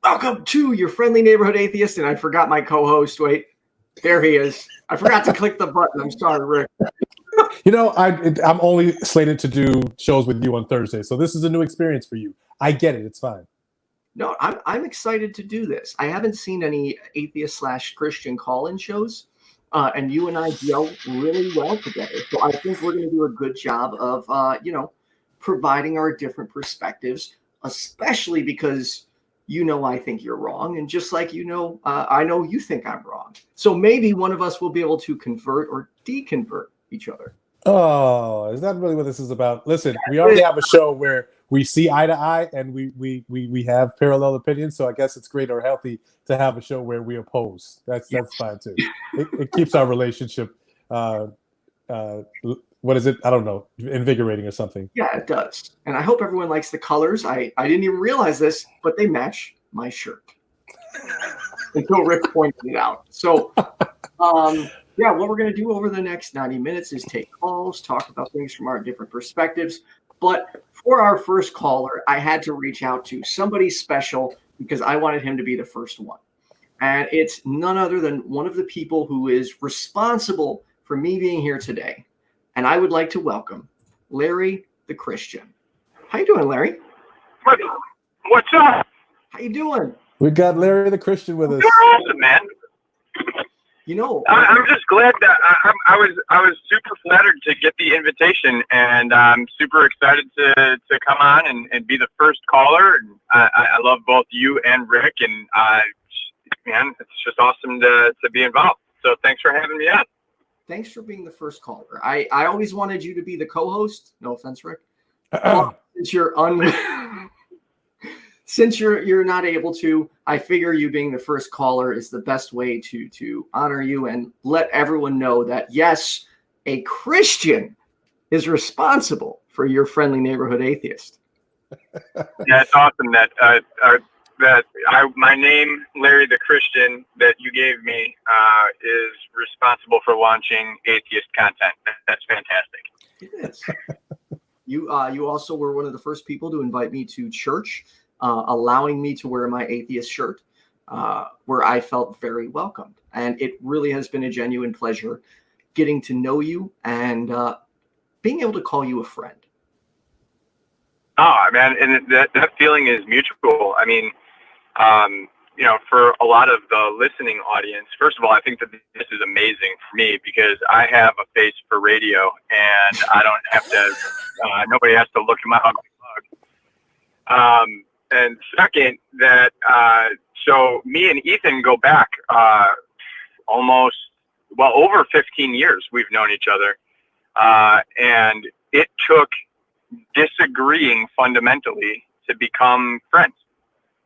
Welcome to your friendly neighborhood atheist. And I forgot my co-host. Wait, there he is. I forgot to click the button. I'm sorry, Rick. You know, I'm only slated to do shows with you on Thursday, so this is a new experience for you. I get it. It's fine. No, I'm excited to do this. I haven't seen any atheist/Christian call-in shows, and you and I gel really well together. So I think we're going to do a good job of, providing our different perspectives, especially because I think you're wrong, and just like I know you think I'm wrong. So maybe one of us will be able to convert or deconvert each other. Oh, is that really what this is about? Listen, we already have a show where we see eye to eye and we have parallel opinions. So I guess it's great or healthy to have a show where we oppose. That's fine too. It keeps our relationship. What is it? I don't know. Invigorating or something. Yeah, it does. And I hope everyone likes the colors. I didn't even realize this, but they match my shirt. Until Rick pointed it out. So, yeah, what we're going to do over the next 90 minutes is take calls, talk about things from our different perspectives. But for our first caller, I had to reach out to somebody special because I wanted him to be the first one. And it's none other than one of the people who is responsible for me being here today. And I would like to welcome Larry the Christian. How you doing, Larry? What's up? How you doing? We got Larry the Christian with us. You're awesome, man. I'm just glad that I was super flattered to get the invitation, and I'm super excited to come on and be the first caller. And I love both you and Rick, and man, it's just awesome to be involved. So thanks for having me on. Thanks for being the first caller. I always wanted you to be the co-host. No offense, Rick. Since you're not able to, I figure you being the first caller is the best way to honor you and let everyone know that yes, a Christian is responsible for your friendly neighborhood atheist. Yeah, it's awesome that my name, Larry the Christian, that you gave me is responsible for launching atheist content. That's fantastic. It is. You also were one of the first people to invite me to church, allowing me to wear my atheist shirt, where I felt very welcomed. And it really has been a genuine pleasure getting to know you and being able to call you a friend. Oh, man, and that feeling is mutual. I mean, for a lot of the listening audience, first of all, I think that this is amazing for me because I have a face for radio and I don't have to, nobody has to look at my ugly mug. And second, that, so me and Ethan go back over 15 years we've known each other. And it took disagreeing fundamentally to become friends.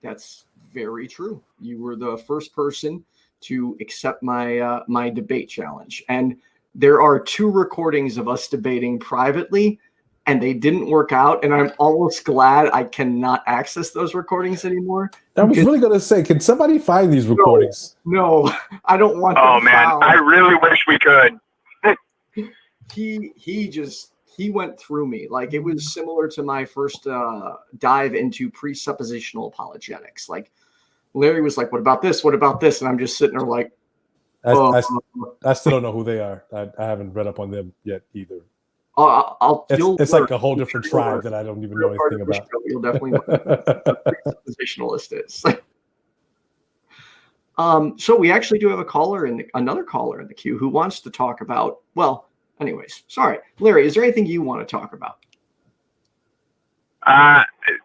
That's very true. You were the first person to accept my my debate challenge. And there are 2 recordings of us debating privately, and they didn't work out. And I'm almost glad I cannot access those recordings anymore. I was really going to say, can somebody find these recordings? No, I don't want Oh, them man, found. I really wish we could. He went through me. Like, it was similar to my first dive into presuppositional apologetics. Like, Larry was like, what about this? What about this? And I'm just sitting there like, I still don't know who they are. I haven't read up on them yet either. It's like a whole different tribe that I don't even know anything about. You'll definitely know what a presuppositionalist is. So we actually do have another caller in the queue who wants to talk about, well, anyways, sorry. Larry, is there anything you want to talk about?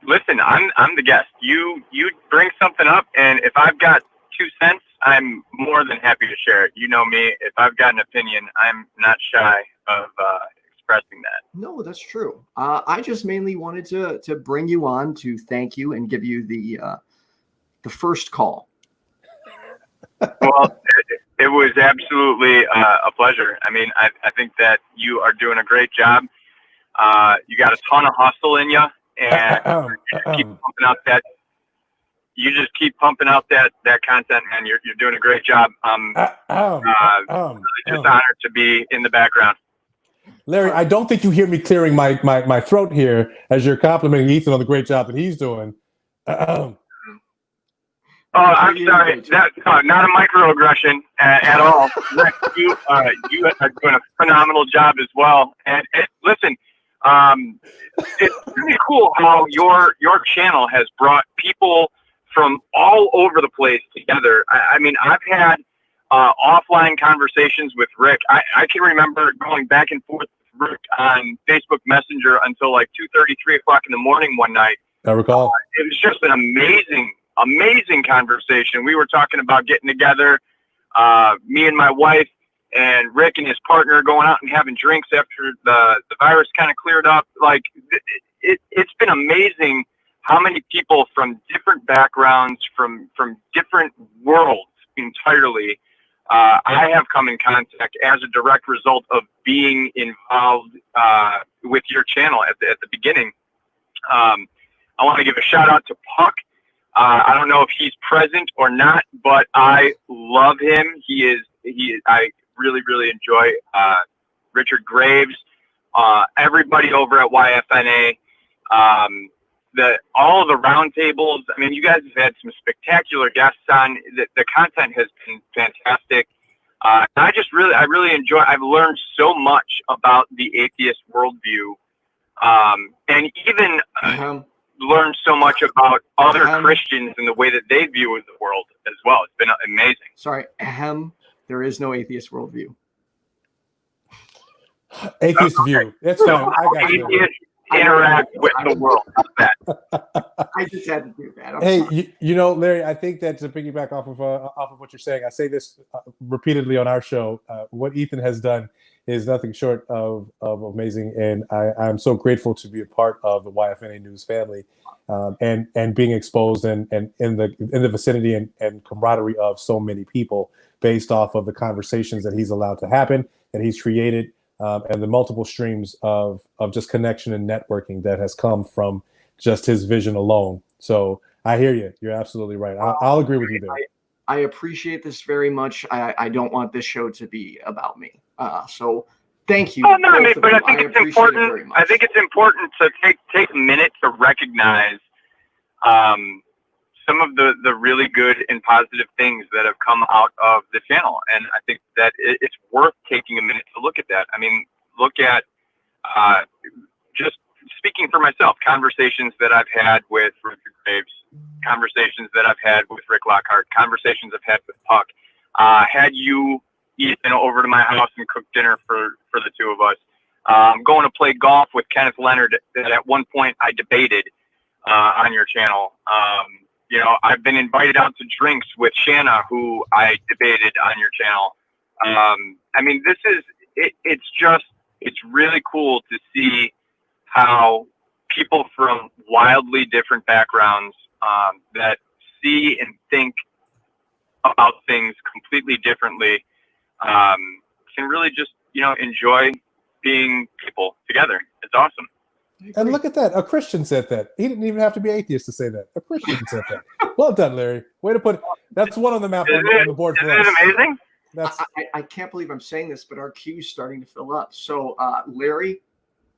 Listen, I'm the guest. You bring something up, and if I've got 2 cents, I'm more than happy to share it. You know me. If I've got an opinion, I'm not shy of expressing that. No, that's true. I just mainly wanted to bring you on to thank you and give you the first call. Well, it was absolutely a pleasure. I mean, I think that you are doing a great job. You got a ton of hustle in you, and you just keep pumping out that content, and you're doing a great job. I'm just honored to be in the background. Larry, I don't think you hear me clearing my throat here as you're complimenting Ethan on the great job that he's doing. Oh, I'm sorry. That's not a microaggression at all. Rick, you are doing a phenomenal job as well. And listen, it's really cool how your channel has brought people from all over the place together. I mean, I've had offline conversations with Rick. I can remember going back and forth with Rick on Facebook Messenger until like 2:30, 3 o'clock in the morning one night. I recall. It was just an amazing conversation. We were talking about getting together, me and my wife, and Rick and his partner going out and having drinks after the virus kind of cleared up. Like, it's been amazing how many people from different backgrounds, from different worlds entirely, I have come in contact as a direct result of being involved with your channel at the beginning. I want to give a shout out to Puck. I don't know if he's present or not, but I love him. I really enjoy Richard Graves, everybody over at YFNA, all of the roundtables. I mean, you guys have had some spectacular guests on. The content has been fantastic. I really enjoy. I've learned so much about the atheist worldview, and even learned so much about other Christians and the way that they view the world as well. It's been amazing. Sorry, there is no atheist worldview. Atheist view. That's fine. I got you. Atheists interact with the world. How's that? I just had to do that. Hey, you know, Larry, I think that to piggyback off of what you're saying, I say this repeatedly on our show. What Ethan has done is nothing short of amazing, and I'm so grateful to be a part of the YFNA News family, and being exposed and in the vicinity and camaraderie of so many people based off of the conversations that he's allowed to happen, that he's created, and the multiple streams of just connection and networking that has come from just his vision alone. So I hear you. You're absolutely right. I'll agree with you there. I appreciate this very much. I don't want this show to be about me. So thank you. Oh, no, but I think it's important. I think it's important to take a minute to recognize some of the really good and positive things that have come out of the channel. And I think that it's worth taking a minute to look at that. I mean, look at just speaking for myself, conversations that I've had with Richard Graves, conversations that I've had with Rick Lockhart, conversations I've had with Puck. Had you Ethan over to my house and cooked dinner for the two of us. Going to play golf with Kenneth Leonard that at one point I debated on your channel. You know, I've been invited out to drinks with Shanna, who I debated on your channel. I mean, it's really cool to see how people from wildly different backgrounds that see and think about things completely differently can really just, you know, enjoy being people together. It's awesome. And look at that. A Christian said that. He didn't even have to be atheist to say that. A Christian said that. Well done, Larry. Way to put it. That's one on the map on the board for us. Isn't it amazing? I can't believe I'm saying this, but our queue's starting to fill up. So, Larry,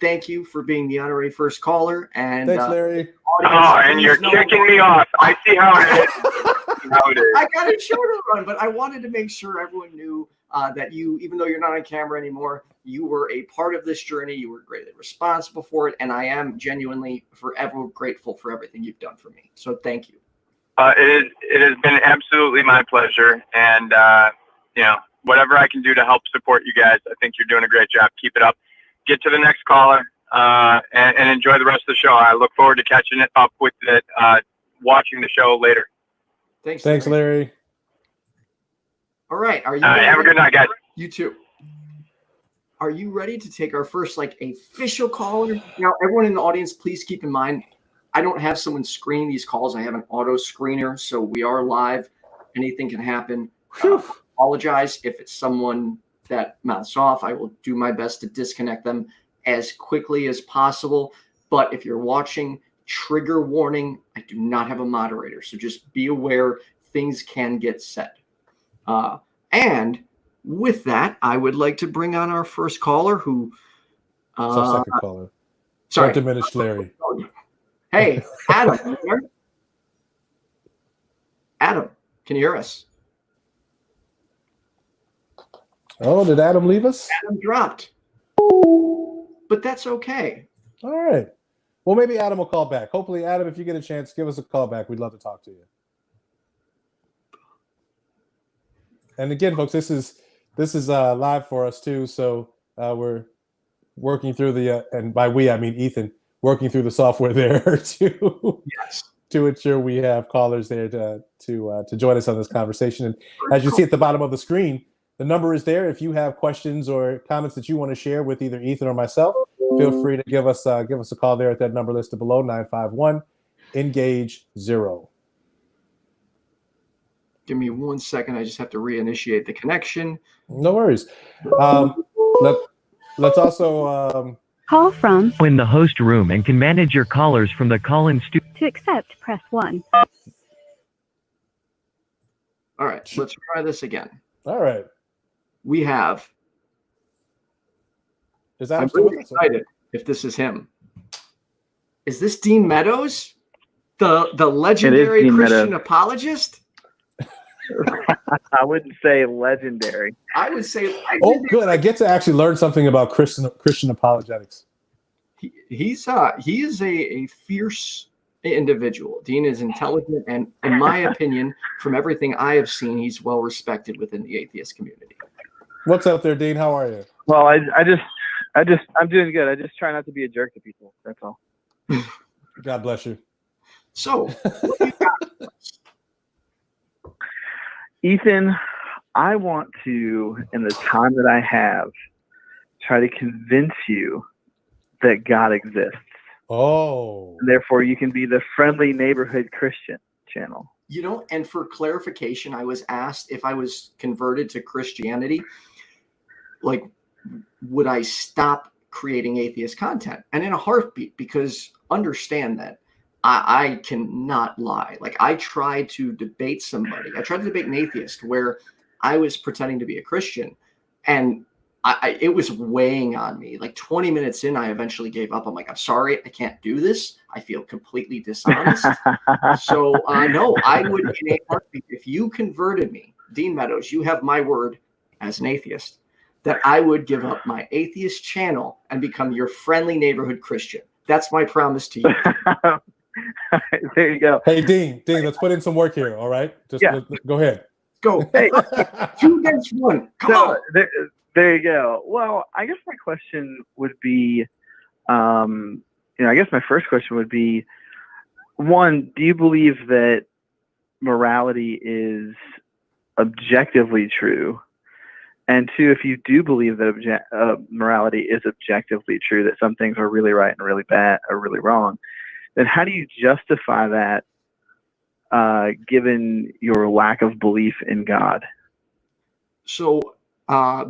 thank you for being the honorary first caller. And thanks, Larry. And you're kicking me off. I see how it is. I got a show to run, but I wanted to make sure everyone knew that you, even though you're not on camera anymore, you were a part of this journey. You were greatly responsible for it, and I am genuinely forever grateful for everything you've done for me. So thank you. It has been absolutely my pleasure, and you know, whatever I can do to help support you guys, I think you're doing a great job. Keep it up. Get to the next caller, and enjoy the rest of the show. I look forward to catching it up with it, watching the show later. Thanks, Larry. All right. Are you have a good night, guys. You too. Are you ready to take our first official caller? Now, everyone in the audience, please keep in mind, I don't have someone screening these calls. I have an auto screener, so we are live. Anything can happen. Apologize if it's someone that mouths off. I will do my best to disconnect them as quickly as possible. But if you're watching, trigger warning, I do not have a moderator. So just be aware things can get said. And with that, I would like to bring on our first caller who... It's our second caller. Sorry. Don't diminish Larry. Hey, Adam. Adam, can you hear us? Oh, did Adam leave us? Adam dropped. But that's okay. All right. Well, maybe Adam will call back. Hopefully, Adam, if you get a chance, give us a call back. We'd love to talk to you. And again, folks, this is live for us too. So we're working through the and by we I mean Ethan, working through the software there to to ensure we have callers there to join us on this conversation. And as you see at the bottom of the screen, the number is there. If you have questions or comments that you want to share with either Ethan or myself, feel free to give us a call there at that number listed below, 951-ENGAGE-0. Give me 1 second. I just have to reinitiate the connection. No worries. Let's also Call from in the host room and can manage your callers from the call-in studio. to accept, press 1. All right, let's try this again. all right. We have. Is that I'm really excited if this is him. Is this Dean Meadows, the legendary Dean Christian Meadows. apologist? I wouldn't say legendary. I would say. Oh, good. I get to actually learn something about Christian apologetics. He is a fierce individual. Dean is intelligent, and in my opinion, from everything I have seen, he's well respected within the atheist community. What's up there, Dean? How are you? Well, I'm doing good. I just try not to be a jerk to people. That's all. God bless you. So, what do you got? Ethan, I want to, in the time that I have, try to convince you that God exists. Oh. And therefore, you can be the friendly neighborhood Christian channel. You know, and for clarification, I was asked if I was converted to Christianity, like, would I stop creating atheist content? And in a heartbeat, because understand that I cannot lie. Like, I tried to debate somebody. I tried to debate an atheist where I was pretending to be a Christian, and it was weighing on me. Like 20 minutes in, I eventually gave up. I'm like, I'm sorry, I can't do this. I feel completely dishonest. So no, I would, in a heartbeat, if you converted me, Dean Meadows, you have my word as an atheist, that I would give up my atheist channel and become your friendly neighborhood Christian. That's my promise to you. There you go. Hey, Dean, let's put in some work here, all right? Just go ahead. Go. Hey. 2 against 1. Come on. There you go. Well, I guess my question would be, I guess my first question would be, one, do you believe that morality is objectively true? And two, if you do believe that morality is objectively true, that some things are really right and really bad or really wrong, then how do you justify that given your lack of belief in God? So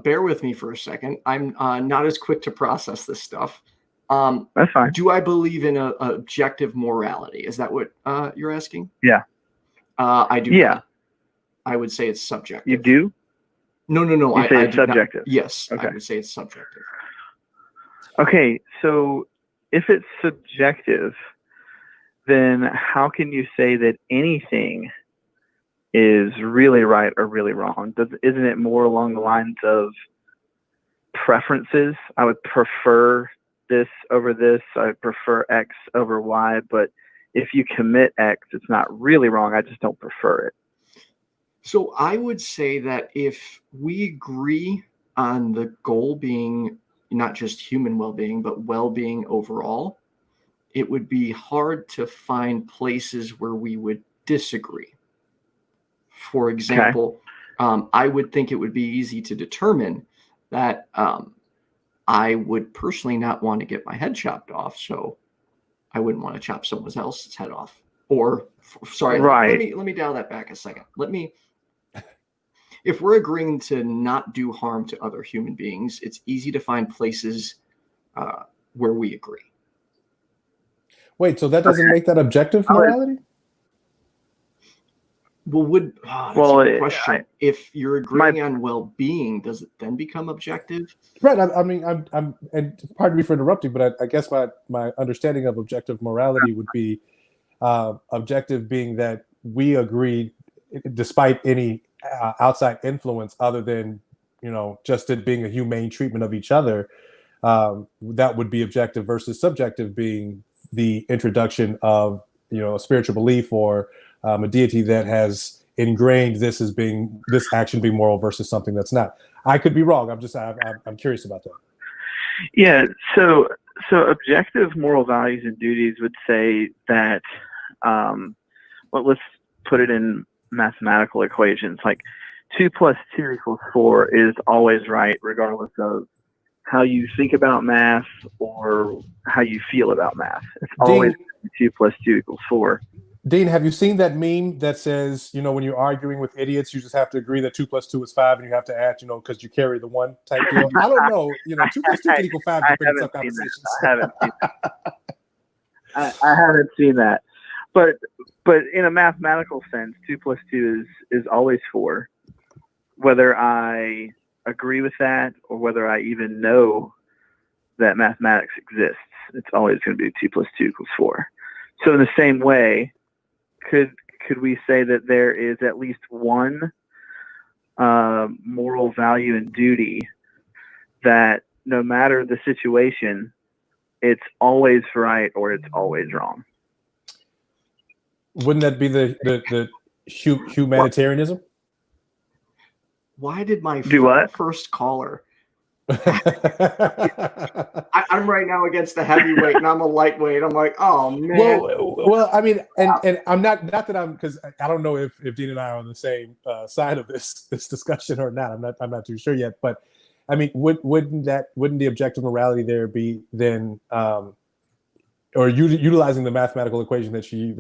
bear with me for a second. I'm not as quick to process this stuff. That's fine. Do I believe in a objective morality? Is that what you're asking? Yeah. I do. Yeah. I would say it's subjective. You do? No. You say it's subjective. Yes, Okay. I would say it's subjective. Okay, so if it's subjective, then how can you say that anything is really right or really wrong? Isn't it more along the lines of preferences? I would prefer this over this. I prefer X over Y. But if you commit X, it's not really wrong. I just don't prefer it. So I would say that if we agree on the goal being not just human well-being, but well-being overall, it would be hard to find places where we would disagree. For example, I would think it would be easy to determine that I would personally not want to get my head chopped off, so I wouldn't want to chop someone else's head off. Or, sorry, right. let me dial that back a second. If we're agreeing to not do harm to other human beings, it's easy to find places where we agree. Wait, so that doesn't make that objective morality? Well, that's a good question. If you're agreeing on well-being, does it then become objective? Right. I mean, I'm, and pardon me for interrupting, but I guess my understanding of objective morality would be objective being that we agree despite any outside influence other than, just it being a humane treatment of each other, that would be objective versus subjective being the introduction of, a spiritual belief or a deity that has ingrained this action being moral versus something that's not. I could be wrong. I'm curious about that. Yeah. So objective moral values and duties would say that, let's put it in mathematical equations. Like 2 + 2 = 4 is always right, regardless of how you think about math or how you feel about math. It's always 2 + 2 = 4. Dean, have you seen that meme that says, when you're arguing with idiots, you just have to agree that 2 + 2 is 5, and you have to add, because you carry the 1 type deal? I don't know. 2 + 2 can = 5 depending on some conversations. I haven't seen that. I haven't seen that. But in a mathematical sense, 2 + 2 is always 4. Whether I agree with that or whether I even know that mathematics exists, it's always going to be 2 + 2 = 4. So in the same way, could we say that there is at least one moral value and duty that no matter the situation, it's always right or it's always wrong? Wouldn't that be the humanitarianism? Why did my first caller? I'm right now against the heavyweight, and I'm a lightweight. I'm like, oh man. Well, I mean, and I'm not that I'm, because I don't know if Dean and I are on the same side of this discussion or not. I'm not too sure yet. But I mean, wouldn't the objective morality there be then, or utilizing the mathematical equation that you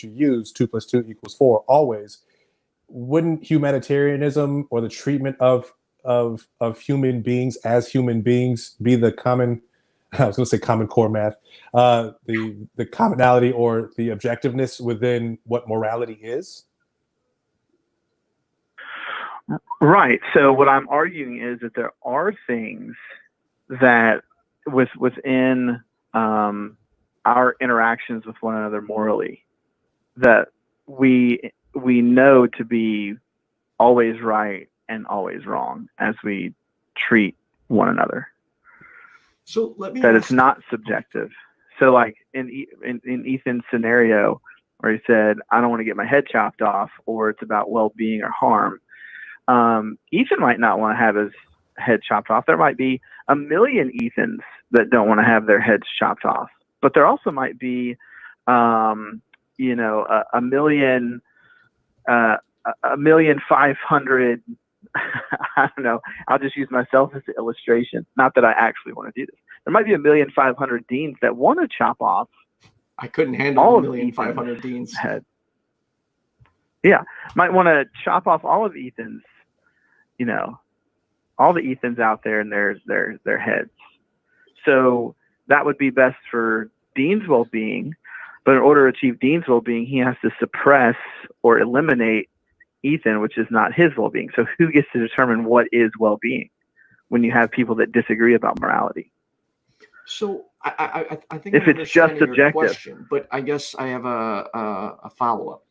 use, 2 + 2 = 4 always? Wouldn't humanitarianism or the treatment of human beings as human beings be the common, I was going to say common core math, the commonality or the objectiveness within what morality is? Right. So what I'm arguing is that there are things that within our interactions with one another morally that we know to be always right and always wrong as we treat one another. So let me. That it's not subjective. So like in Ethan's scenario where he said, I don't want to get my head chopped off, or it's about well-being or harm. Ethan might not want to have his head chopped off. There might be a million Ethans that don't want to have their heads chopped off, but there also might be, a million 500. I don't know. I'll just use myself as the illustration. Not that I actually want to do this. There might be 1,500,000 deans that want to chop off. I couldn't handle all 1,500,000 deans. Head. Yeah, might want to chop off all of Ethan's. All the Ethans out there and their heads. So that would be best for Dean's well-being. But in order to achieve Dean's well-being, he has to suppress or eliminate Ethan, which is not his well-being. So who gets to determine what is well-being when you have people that disagree about morality? So I think if it's just subjective, question, but I guess I have a follow-up.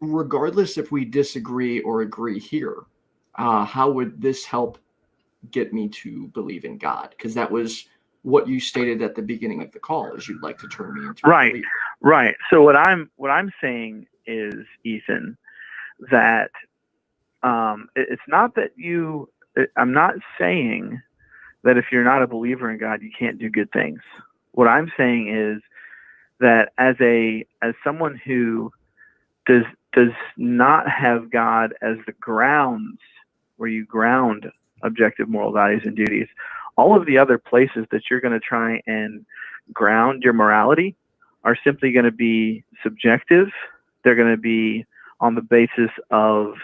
Regardless if we disagree or agree here, how would this help get me to believe in God? Because that was what you stated at the beginning of the call, is you'd like to turn me into a believer. Right. So what I'm saying is, Ethan, that it's not that I'm not saying that if you're not a believer in God, you can't do good things. What I'm saying is that as someone who does not have God as the grounds where you ground objective moral values and duties, all of the other places that you're going to try and ground your morality are simply going to be subjective. They're going to be on the basis of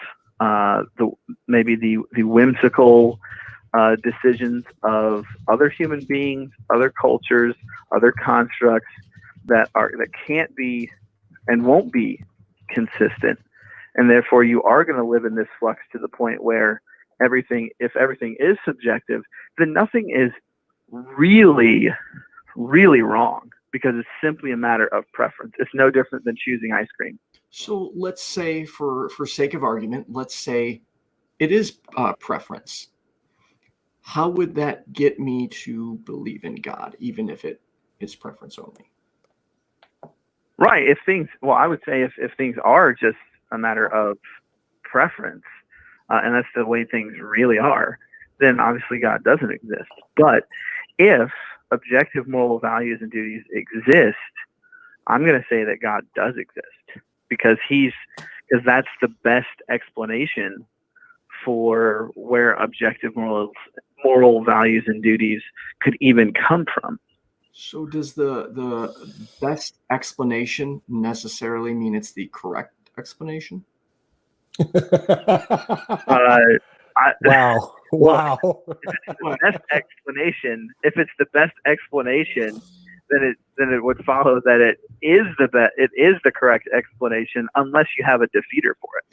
maybe the whimsical decisions of other human beings, other cultures, other constructs that can't be and won't be consistent, and therefore you are going to live in this flux to the point where if everything is subjective, then nothing is really, really wrong, because it's simply a matter of preference. It's no different than choosing ice cream. So let's say, for sake of argument, let's say it is preference. How would that get me to believe in God, even if it is preference only? Right. I would say if things are just a matter of preference, and that's the way things really are, then obviously God doesn't exist. But if objective moral values and duties exist, I'm going to say that God does exist, because that's the best explanation for where objective moral values and duties could even come from. So does the best explanation necessarily mean it's the correct explanation? Wow. Wow. If it's the best explanation, then it would follow that it is the correct explanation, unless you have a defeater for it.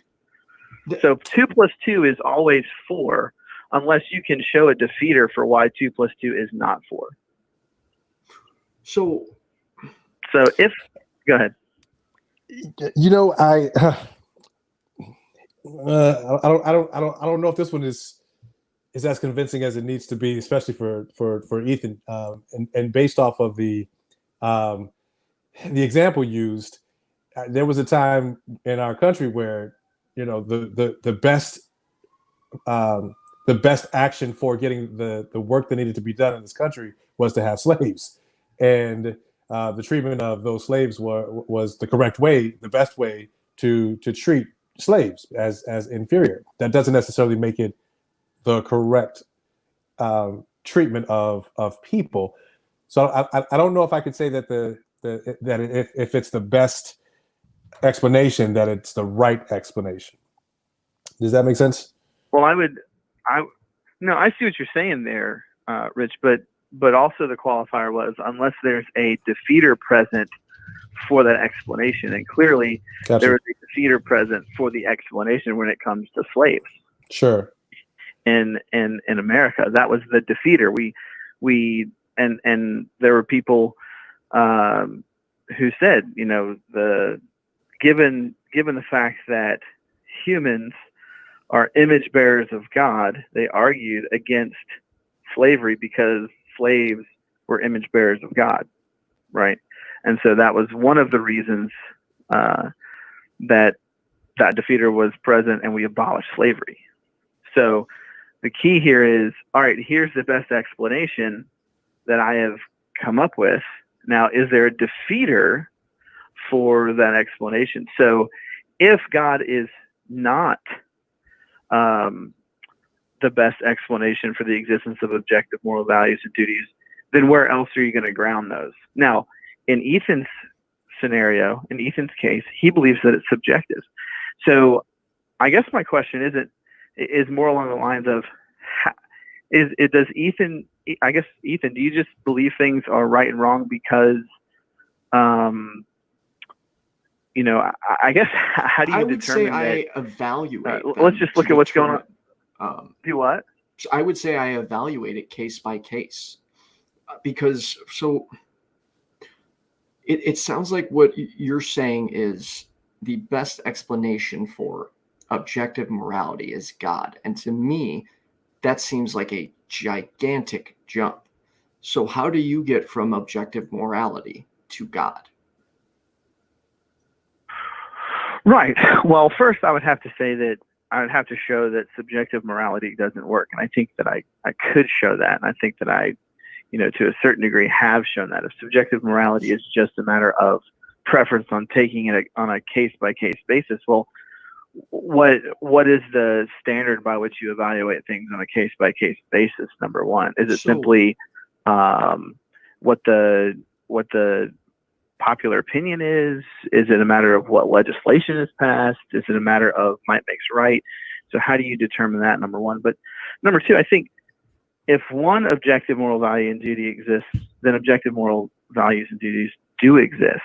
So 2 + 2 is always 4, unless you can show a defeater for why 2 + 2 is not 4. So go ahead. You know, I don't know if this one is as convincing as it needs to be, especially for Ethan. And based off of the example used, there was a time in our country where, you know, the best action for getting the work that needed to be done in this country was to have slaves, and the treatment of those slaves was the correct way, the best way to treat slaves as inferior. That doesn't necessarily make it the correct treatment of people. So I don't know if I could say that that if it's the best explanation, that it's the right explanation. Does that make sense? Well, I see what you're saying there, Rich, but also the qualifier was unless there's a defeater present for that explanation, and clearly Gotcha. there is a defeater present for the explanation when it comes to slaves. Sure. In America, that was the defeater. And there were people who said, you know, given the fact that humans are image bearers of God, they argued against slavery because slaves were image bearers of God, right? And so that was one of the reasons that defeater was present, and we abolished slavery. So the key here is, all right, here's the best explanation that I have come up with. Now, is there a defeater for that explanation? So if God is not the best explanation for the existence of objective moral values and duties, then where else are you going to ground those? Now, in Ethan's scenario, in Ethan's case, he believes that it's subjective. So I guess my question is more along the lines of, does Ethan, I guess, Ethan, do you just believe things are right and wrong because, you know, I guess, how do you determine that? I evaluate. Let's just look at what's going on. Do what? I would say I evaluate it case by case, because it sounds like what you're saying is the best explanation for objective morality is God. And to me, that seems like a gigantic jump. So how do you get from objective morality to God? Right. Well, first I would have to say that I would have to show that subjective morality doesn't work. And I think that I could show that. And I think that I, you know, to a certain degree have shown that. If subjective morality is just a matter of preference on taking it on a case-by-case basis, well, what is the standard by which you evaluate things on a case-by-case basis, number one? Is it simply what the popular opinion is? Is it a matter of what legislation is passed? Is it a matter of might makes right? So how do you determine that, number one? But number two, I think if one objective moral value and duty exists, then objective moral values and duties do exist.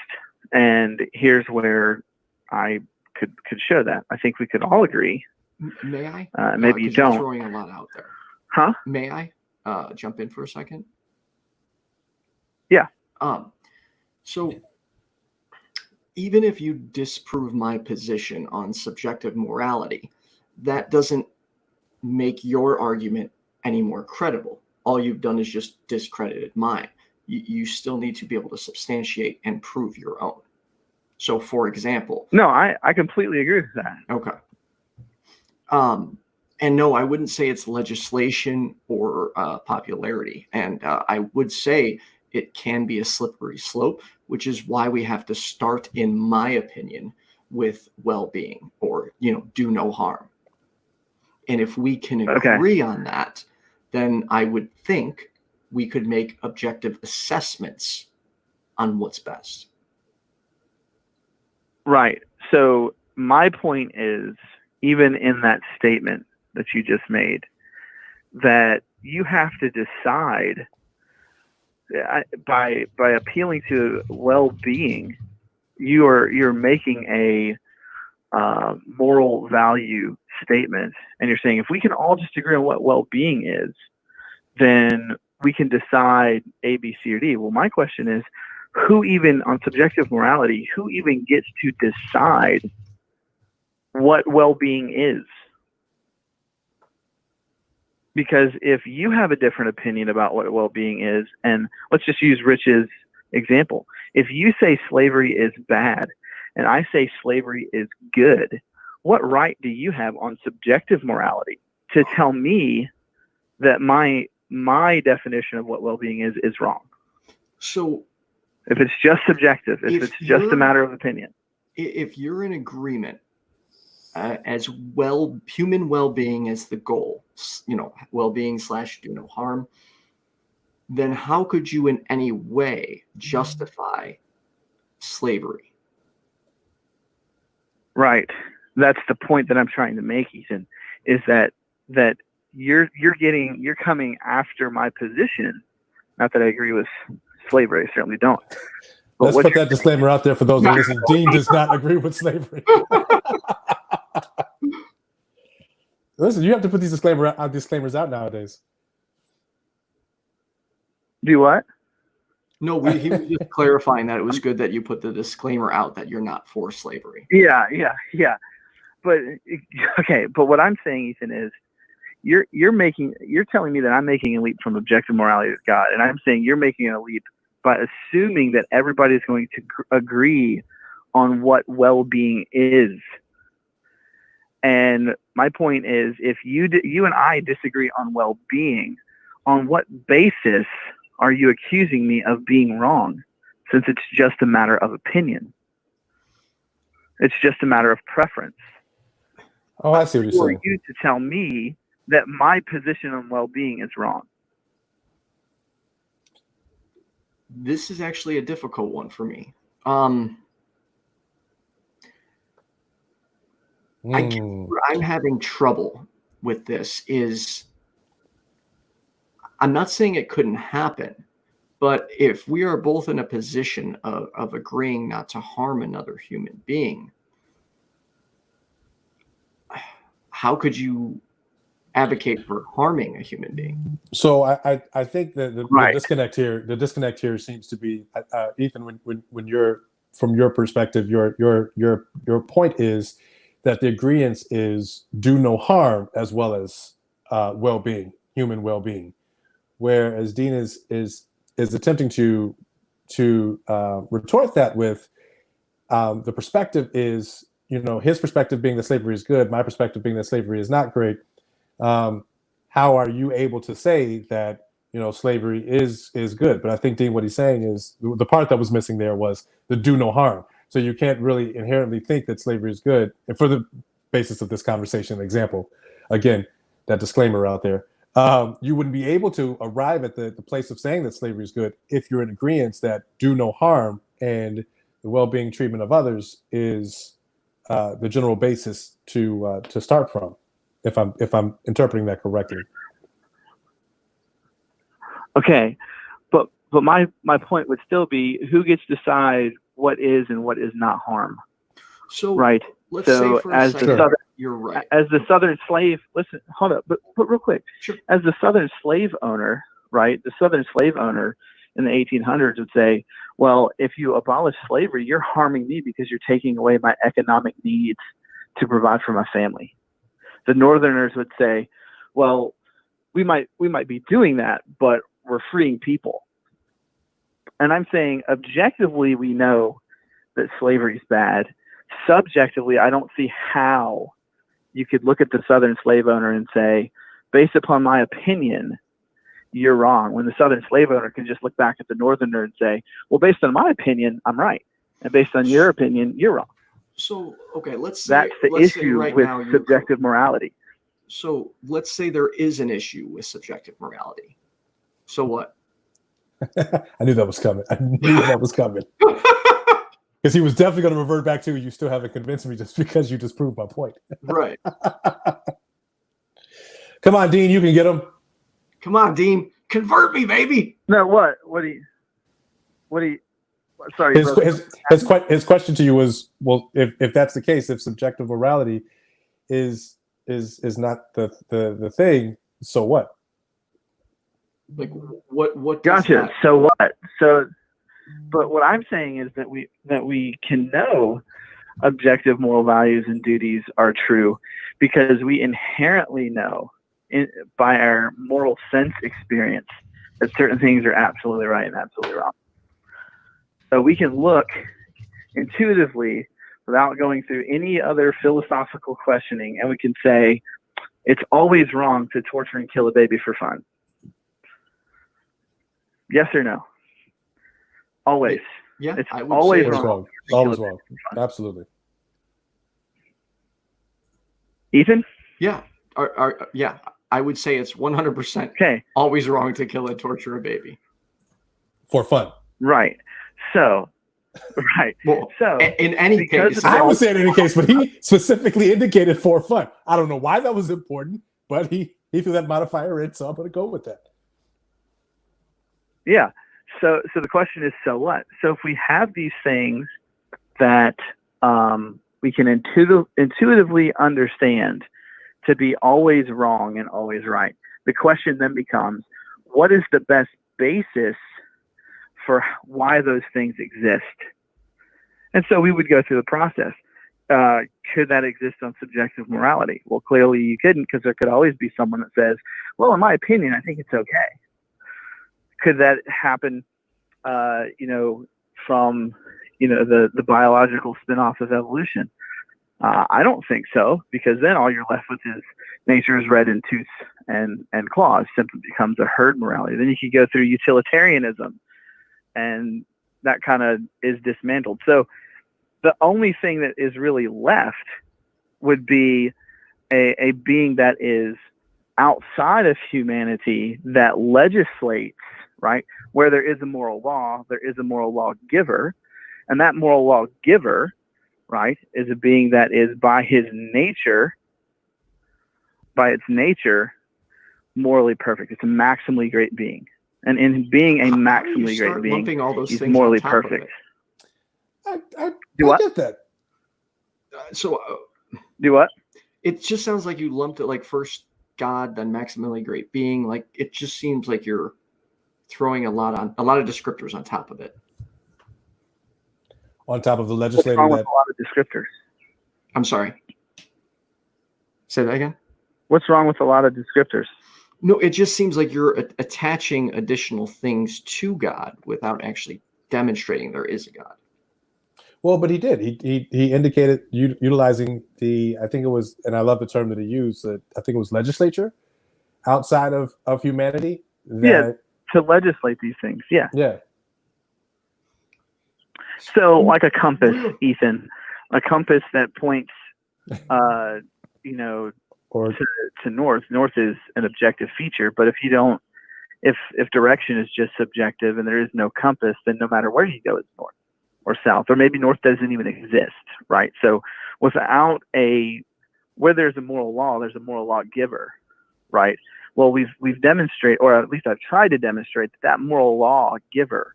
And here's where I could show that. I think we could all agree. May I? Maybe you don't. You're throwing a lot out there. Huh? May I jump in for a second? Yeah. So even if you disprove my position on subjective morality, that doesn't make your argument any more credible. All you've done is just discredited mine. You still need to be able to substantiate and prove your own. So, for example... No, I completely agree with that. Okay. And no, I wouldn't say it's legislation or popularity. And I would say it can be a slippery slope, which is why we have to start, in my opinion, with well-being or, do no harm. And if we can agree on that, then I would think we could make objective assessments on what's best. Right. So my point is, even in that statement that you just made, that you have to decide by appealing to well-being, you're making a moral value statement, and you're saying if we can all just agree on what well-being is, then we can decide A, B, C, or D. Well, my question is, who even, on subjective morality, who even gets to decide what well-being is? Because if you have a different opinion about what well-being is, and let's just use Rich's example. If you say slavery is bad and I say slavery is good, what right do you have on subjective morality to tell me that my definition of what well-being is wrong? So if it's just subjective, if it's just a matter of opinion. If you're in agreement as human well-being as the goal, well-being / do no harm, then how could you in any way justify slavery? Right. That's the point that I'm trying to make, Ethan, is that you're coming after my position. Not that I agree with slavery, I certainly don't. But let's put that disclaimer out there for those who listen. Dean does not agree with slavery. Listen, you have to put these disclaimers out nowadays. Do what? No, he was just clarifying that it was good that you put the disclaimer out that you're not for slavery. Yeah. But okay, but what I'm saying, Ethan, is you're telling me that I'm making a leap from objective morality to God, and I'm saying you're making a leap by assuming that everybody's going to agree on what well-being is. And my point is, if you and I disagree on well-being, on what basis are you accusing me of being wrong? Since it's just a matter of opinion. It's just a matter of preference. Oh, I see what you're saying. For you to tell me that my position on well-being is wrong. This is actually a difficult one for me. I guess where I'm having trouble with this is, I'm not saying it couldn't happen, but if we are both in a position of agreeing not to harm another human being, how could you advocate for harming a human being? So I think that the Right. disconnect here seems to be, Ethan, when you're, from your perspective, your point is that the agreement is do no harm as well as well-being, human well-being, whereas Dean is attempting to retort that with the perspective is, his perspective being that slavery is good, my perspective being that slavery is not great. How are you able to say that slavery is good? But I think, Dean, what he's saying is the part that was missing there was the do no harm. So you can't really inherently think that slavery is good. And for the basis of this conversation, example, again, that disclaimer out there, you wouldn't be able to arrive at the place of saying that slavery is good if you're in agreement that do no harm and the well-being treatment of others is the general basis to start from. If I'm interpreting that correctly. Okay, but my point would still be, who gets to decide what is and what is not harm? So right. Let's so say for as a the second, Southern, you're right. As the Southern slave, listen, hold up, but real quick. Sure. As the Southern slave owner, right? The Southern slave owner, in the 1800s would say, well, if you abolish slavery, you're harming me because you're taking away my economic needs to provide for my family. The Northerners would say, well, we might be doing that, but we're freeing people. And I'm saying objectively, we know that slavery is bad. Subjectively, I don't see how you could look at the Southern slave owner and say, based upon my opinion, you're wrong. When the Southern slave owner can just look back at the Northerner and say, well, based on my opinion, I'm right. And based on your opinion, you're wrong. So, okay, let's say that's the let's say issue right with now you're subjective morality. So let's say there is an issue with subjective morality. So what? I knew that was coming. Because he was definitely going to revert back to, you still haven't convinced me just because you disproved my point. Right. Come on, Dean, you can get him. Come on, Dean. Convert me, baby. No, what do you, sorry. His question to you was, well, if that's the case, if subjective morality is not the thing, so what? Like what Gotcha. that... So what? But what I'm saying is that we can know objective moral values and duties are true because we inherently know by our moral sense experience that certain things are absolutely right and absolutely wrong. So we can look intuitively without going through any other philosophical questioning, and we can say it's always wrong to torture and kill a baby for fun. Yes or no? Always. Yeah, it's always wrong. Always wrong. Absolutely. Ethan? Yeah. Yeah. I would say it's 100% okay. Always wrong to kill and torture a baby. For fun. Right. So, right. Well, so in any case, I would say in any case, but he specifically indicated for fun. I don't know why that was important, but he threw that modifier in, so I'm going to go with that. Yeah. So the question is, so what? So if we have these things that we can intuitively understand to be always wrong and always right, the question then becomes, what is the best basis for why those things exist? And so we would go through the process. Could that exist on subjective morality? Well, clearly you couldn't, because there could always be someone that says, well, in my opinion, I think it's okay. Could that happen, from, the biological spin-off of evolution? I don't think so, because then all you're left with is nature is red in tooth and claws, simply becomes a herd morality. Then you could go through utilitarianism, and that kind of is dismantled. So the only thing that is really left would be a being that is outside of humanity that legislates, right? Where there is a moral law, there is a moral law giver. And that moral law giver, right, is a being that is by its nature, morally perfect. It's a maximally great being. And in being a maximally great being, all those he's things morally perfect. I what? get that. Do what? It just sounds like you lumped it like first God, then maximally great being. Like it just seems like you're throwing a lot of descriptors on top of it. On top of the legislator. What's wrong with a lot of descriptors? I'm sorry. Say that again. What's wrong with a lot of descriptors? No, it just seems like you're attaching additional things to God without actually demonstrating there is a God. Well, but he did. He indicated utilizing I think it was, and I love the term that he used, I think it was legislature outside of humanity. To legislate these things. Yeah. Yeah. So like a compass, Ethan, a compass that points, or to north. North is an objective feature, but if you don't, if direction is just subjective and there is no compass, then no matter where you go, it's north or south, or maybe north doesn't even exist, right? So without where there's a moral law, there's a moral law giver, right? Well, we've demonstrated, or at least I've tried to demonstrate, that moral law giver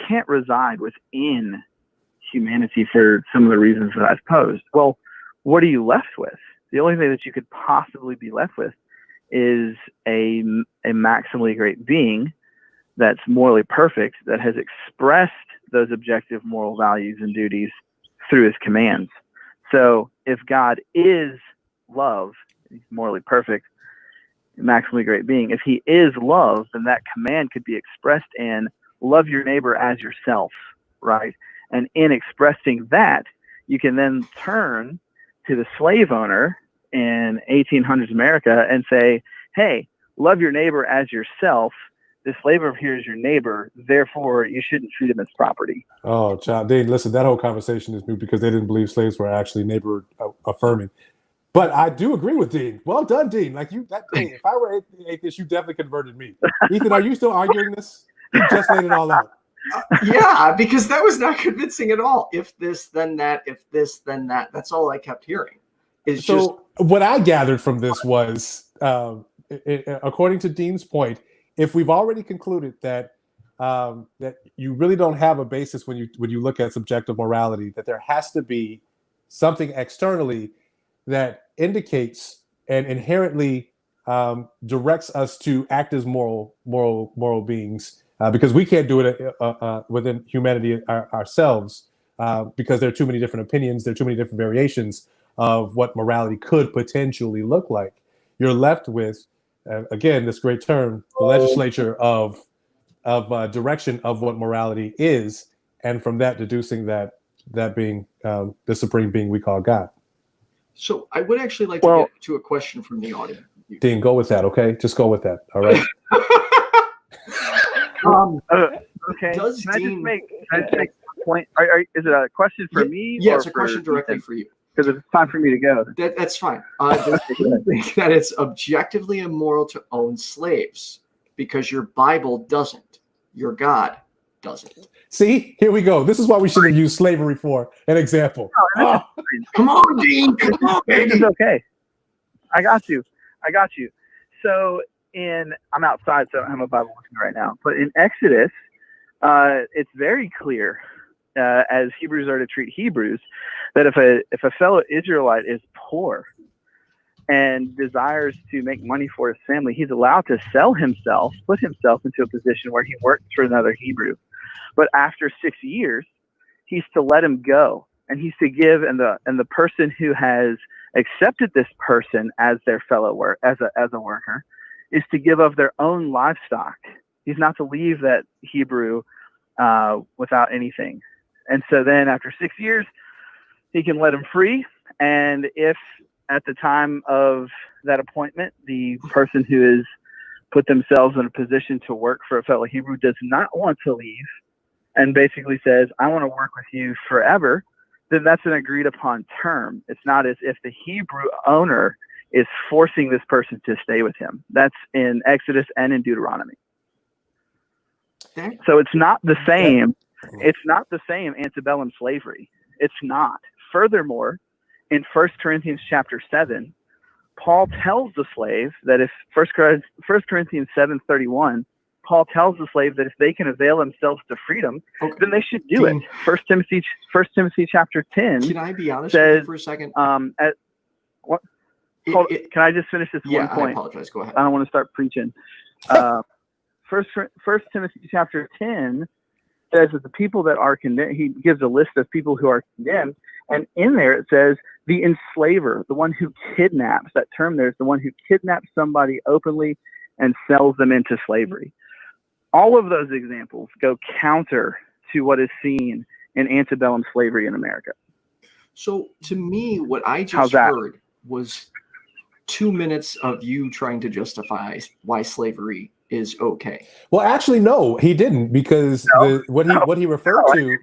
can't reside within humanity for some of the reasons that I've posed. Well, what are you left with? The only thing that you could possibly be left with is a maximally great being that's morally perfect, that has expressed those objective moral values and duties through his commands. So if God is love, he's morally perfect, maximally great being. If he is love, then that command could be expressed in love your neighbor as yourself, right? And in expressing that, you can then turn to the slave owner in 1800s America and say, hey, love your neighbor as yourself. The slave over here is your neighbor, therefore you shouldn't treat him as property. Oh, child, Dean, listen, that whole conversation is new because they didn't believe slaves were actually neighbor affirming. But I do agree with Dean. Well done, Dean. Like Dean, if I were atheist, you definitely converted me. Ethan, are you still arguing this? You just laid it all out. Yeah, because that was not convincing at all. If this, then that. If this, then that. That's all I kept hearing. What I gathered from this was, according to Dean's point, if we've already concluded that that you really don't have a basis when you look at subjective morality, that there has to be something externally that indicates and inherently directs us to act as moral beings, because we can't do it within humanity ourselves, because there are too many different opinions, there are too many different variations of what morality could potentially look like. You're left with, again, this great term, the legislature of direction of what morality is, and from that deducing that being the supreme being we call God. So I would actually like to get to a question from the audience. Dean, go with that, okay? Just go with that, all right? Okay. Does Can I Dean just make a point? Is it a question for me? Yeah, or it's a question directly for you. Because it's time for me to go. That's fine. Does Dean think that it's objectively immoral to own slaves because your Bible doesn't, your God doesn't? See, here we go. This is what we should have used slavery for an example. Oh, come on, Dean. Come on, baby. It's okay. I got you. So I'm outside, so I don't have my Bible with me right now. But in Exodus, it's very clear, as Hebrews are to treat Hebrews, that if a fellow Israelite is poor and desires to make money for his family, he's allowed to sell himself, put himself into a position where he works for another Hebrew. But after 6 years, he's to let him go, and he's to give, and the person who has accepted this person as their fellow as a worker is to give of their own livestock. He's not to leave that Hebrew without anything. And so then after 6 years, he can let him free. And if at the time of that appointment, the person who has put themselves in a position to work for a fellow Hebrew does not want to leave and basically says, I want to work with you forever, then that's an agreed upon term. It's not as if the Hebrew owner is forcing this person to stay with him. That's in Exodus and in Deuteronomy. So it's not the same. It's not the same antebellum slavery. It's not. Furthermore, in 1 Corinthians chapter 7, Paul tells the slave that if 1 Corinthians 7:31, Paul tells the slave that if they can avail themselves to freedom, then they should do it. 1 Timothy chapter 10. Can I be honest says, with you for a second? Can I just finish this one point? I apologize. Go ahead. I don't want to start preaching. First Timothy chapter 10 says that the people that are condemned, he gives a list of people who are condemned, and in there it says the enslaver, the one who kidnaps. That term there is the one who kidnaps somebody openly and sells them into slavery. All of those examples go counter to what is seen in antebellum slavery in America. So to me, what I just heard was 2 minutes of you trying to justify why slavery is okay. Well, actually, no, he didn't, because what he referred to,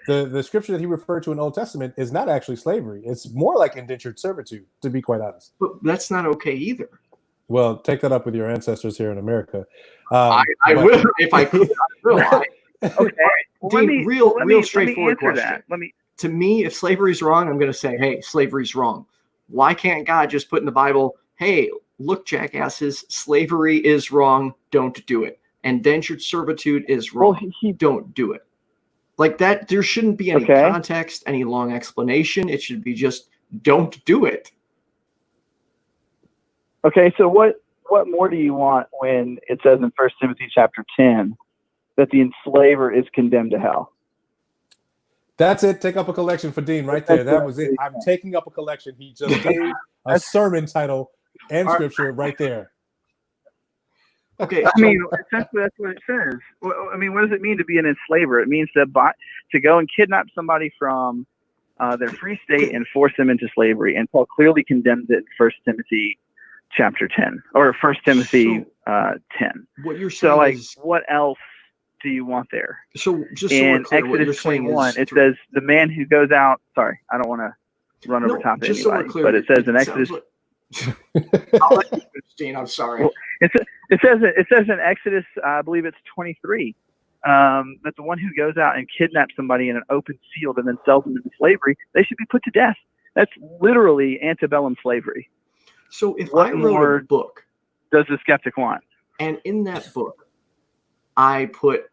the scripture that he referred to in Old Testament is not actually slavery. It's more like indentured servitude, to be quite honest. But that's not okay either. Well, take that up with your ancestors here in America. I will if I could. Okay. Dean, real straightforward question. To me, if slavery's wrong, I'm going to say, hey, slavery's wrong. Why can't God just put in the Bible, hey, look, jackasses, slavery is wrong, don't do it. Indentured servitude is wrong, don't do it. Like that, there shouldn't be any context, any long explanation. It should be just, don't do it. Okay, so what more do you want when it says in 1 Timothy chapter 10 that the enslaver is condemned to hell. That's it. Take up a collection for Dean right there. That was it. I'm taking up a collection. He just gave a sermon title and scripture right there. Okay. I mean, essentially, that's what it says. Well, I mean, what does it mean to be an enslaver? It means to go and kidnap somebody from their free state and force them into slavery. And Paul clearly condemns it in 1 Timothy chapter 10, or 1 Timothy 10. What you're saying is, what else do you want there? So just in Exodus 21, it says the man who goes out. Sorry, I don't want to run over top of anybody, but it says in Exodus. I'll let you finish, Dean. I'm sorry. Well, it says in Exodus, I believe it's 23, that the one who goes out and kidnaps somebody in an open field and then sells them into slavery, they should be put to death. That's literally antebellum slavery. So if I wrote a book, does the skeptic want? And in that book, I put,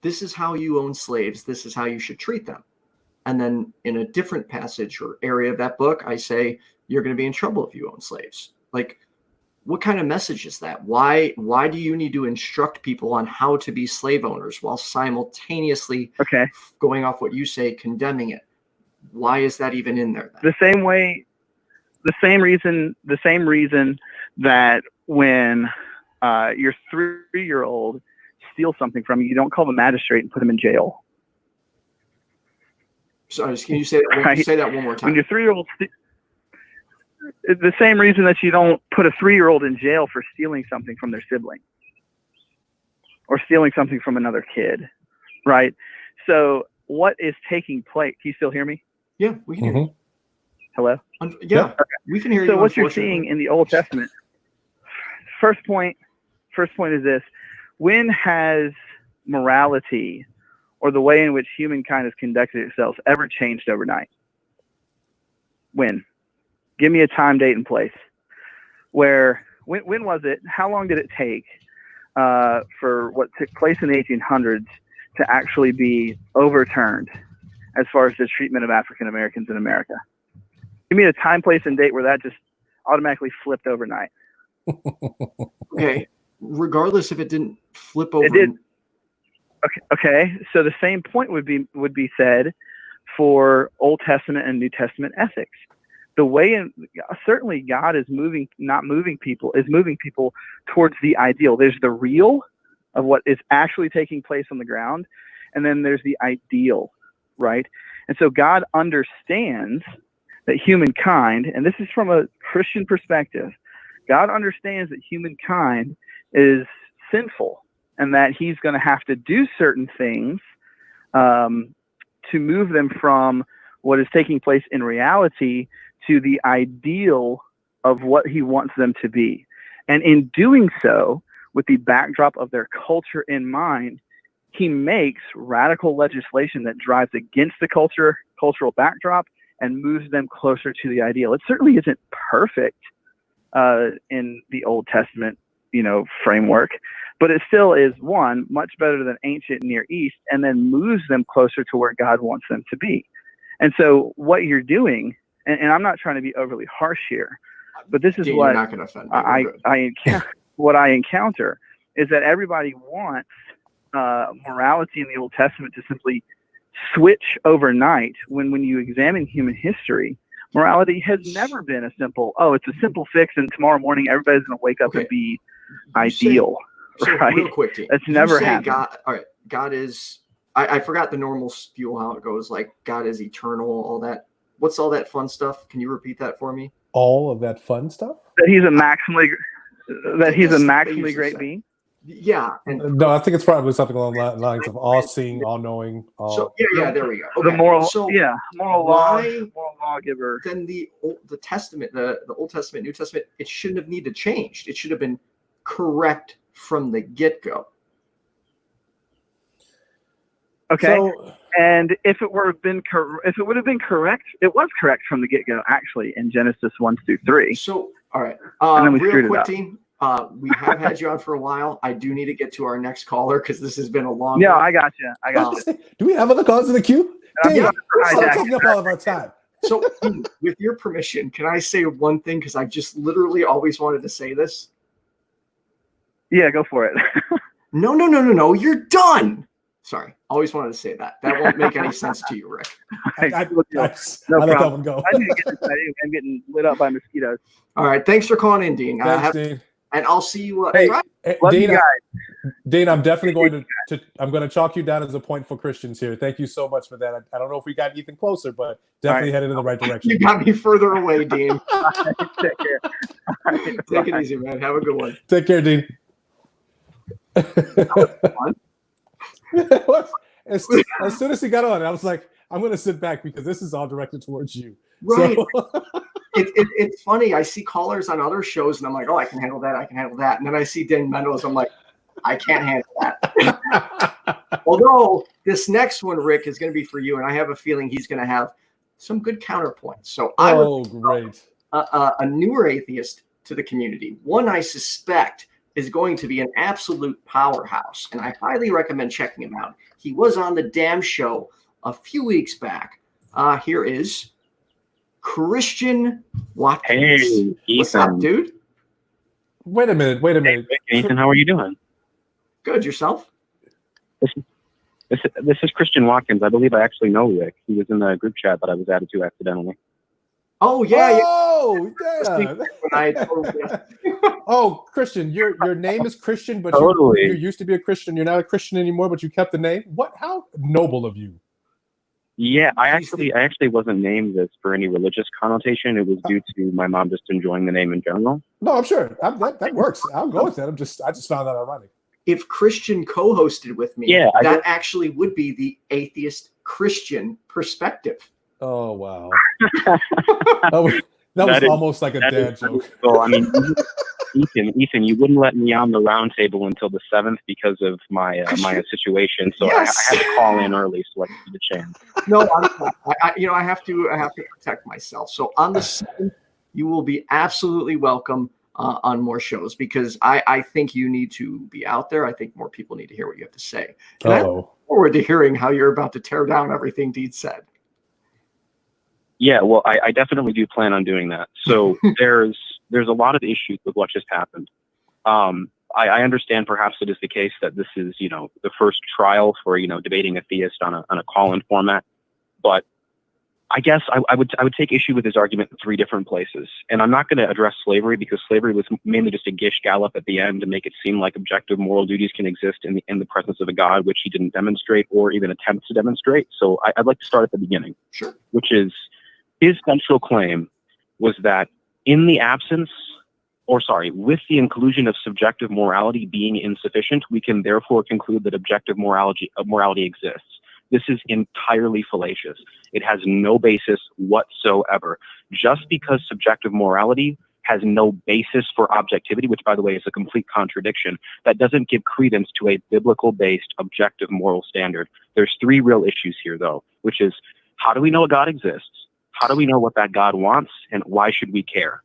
this is how you own slaves. This is how you should treat them. And then in a different passage or area of that book, I say, you're going to be in trouble if you own slaves. Like, what kind of message is that? Why do you need to instruct people on how to be slave owners while simultaneously going off what you say, condemning it? Why is that even in there then? The same reason that when your 3-year-old steals something from you, you don't call the magistrate and put him in jail. Sorry, can you say that? Right? Say that one more time. When your 3-year-old, the same reason that you don't put a 3-year-old in jail for stealing something from their sibling or stealing something from another kid, right? So what is taking place? Can you still hear me? Yeah, we can hear you. Hello? Yeah, okay. We can hear you. So what you're seeing in the Old Testament, first point is this: when has morality or the way in which humankind has conducted itself ever changed overnight? When? Give me a time, date, and place. When was it? How long did it take for what took place in the 1800s to actually be overturned as far as the treatment of African Americans in America? Give me a time, place, and date where that just automatically flipped overnight. Okay. Regardless if it didn't flip over. It did. Okay. So the same point would be said for Old Testament and New Testament ethics. The way certainly God is moving people towards the ideal. There's the real of what is actually taking place on the ground, and then there's the ideal, right? And so God understands that humankind, and this is from a Christian perspective, God understands that humankind is sinful and that he's going to have to do certain things to move them from what is taking place in reality to the ideal of what he wants them to be. And in doing so, with the backdrop of their culture in mind, he makes radical legislation that drives against the cultural backdrop and moves them closer to the ideal. It certainly isn't perfect in the Old Testament, framework, but it still is, one, much better than ancient Near East, and then moves them closer to where God wants them to be. And so what you're doing, and I'm not trying to be overly harsh here, but this is what not gonna offend me. what I encounter is that everybody wants morality in the Old Testament to simply switch overnight, when you examine human history, morality has never been a simple, it's a simple fix and tomorrow morning everybody's going to wake up and be ideal. Right? Real quick, Dean, that's never happened. God is, I forgot the normal spiel, how it goes, like God is eternal, all that. What's all that fun stuff? Can you repeat that for me? All of that fun stuff? That he's a maximally great being? Yeah. No, I think it's probably something along the lines of all-seeing, all-knowing. There we go. Okay. The moral lawgiver. Then the Testament, the Old Testament, New Testament, it shouldn't have needed to change. It should have been correct from the get-go. Okay. So, and if it would have been correct, it was correct from the get-go, actually, in Genesis 1-3. So, all right. And then we real quick, Dean, we have had you on for a while. I do need to get to our next caller because this has been a long. No, I got you. Do we have other callers in the queue? Dave, we're taking up all of our time. So, with your permission, can I say one thing? Because I've just literally always wanted to say this. Yeah, go for it. No. You're done. Sorry. Always wanted to say that. That won't make any sense to you, Rick. I No let that one go. I need to get this anyway. I'm getting lit up by mosquitoes. All right. Thanks for calling in, Dean. Thanks, Dean. And I'll see you. Hey, Love Dean, you guys. Dean, I'm definitely going to I'm going to chalk you down as a point for Christians here. Thank you so much for that. I don't know if we got even closer, but definitely headed in the right direction. You got me further away, Dean. Take care. Take it easy, man. Have a good one. Take care, Dean. As soon as he got on, I was like, I'm going to sit back because this is all directed towards you. Right. So, it's funny. I see callers on other shows, and I'm like, oh, I can handle that. I can handle that. And then I see Dan Mendo's. I'm like, I can't handle that. Although this next one, Rick, is going to be for you, and I have a feeling he's going to have some good counterpoints. So great. A newer atheist to the community, one I suspect is going to be an absolute powerhouse, and I highly recommend checking him out. He was on the Damn Show a few weeks back. Here is Christian Watkins. Hey, Ethan. What's up, dude? Wait a minute. Hey, Ethan, how are you doing? Good. Yourself? This is Christian Watkins. I believe I actually know Rick. He was in the group chat that I was added to accidentally. Oh, yeah. Oh, yeah. Oh, Christian, your name is Christian, but Totally. you used to be a Christian. You're not a Christian anymore, but you kept the name. What? How noble of you. Yeah, I actually wasn't named this for any religious connotation. It was due to my mom just enjoying the name in general. No, I'm sure that works. I'll go with that. I just found that ironic. If Christian co-hosted with me, that actually would be the atheist Christian perspective. Oh, wow. that was almost like a dad joke. Well, I mean, Ethan, you wouldn't let me on the round table until the 7th because of my situation. So Yes. I had to call in early so I could get a chance. No, I have to protect myself. So on the 7th, you will be absolutely welcome on more shows because I think you need to be out there. I think more people need to hear what you have to say. And I look forward to hearing how you're about to tear down everything Deed said. Yeah, well, I definitely do plan on doing that. So there's a lot of issues with what just happened. I understand perhaps it is the case that this is, the first trial for, debating a theist on a call-in format. But I guess I would take issue with his argument in 3 different places. And I'm not going to address slavery because slavery was mainly just a gish gallop at the end to make it seem like objective moral duties can exist in the presence of a God, which he didn't demonstrate or even attempt to demonstrate. So I'd like to start at the beginning, Sure. Which is his central claim was that with the inclusion of subjective morality being insufficient, we can therefore conclude that objective morality exists. This is entirely fallacious. It has no basis whatsoever. Just because subjective morality has no basis for objectivity, which, by the way, is a complete contradiction, that doesn't give credence to a biblical-based objective moral standard. There's 3 real issues here, though, which is how do we know a God exists? How do we know what that God wants? And why should we care?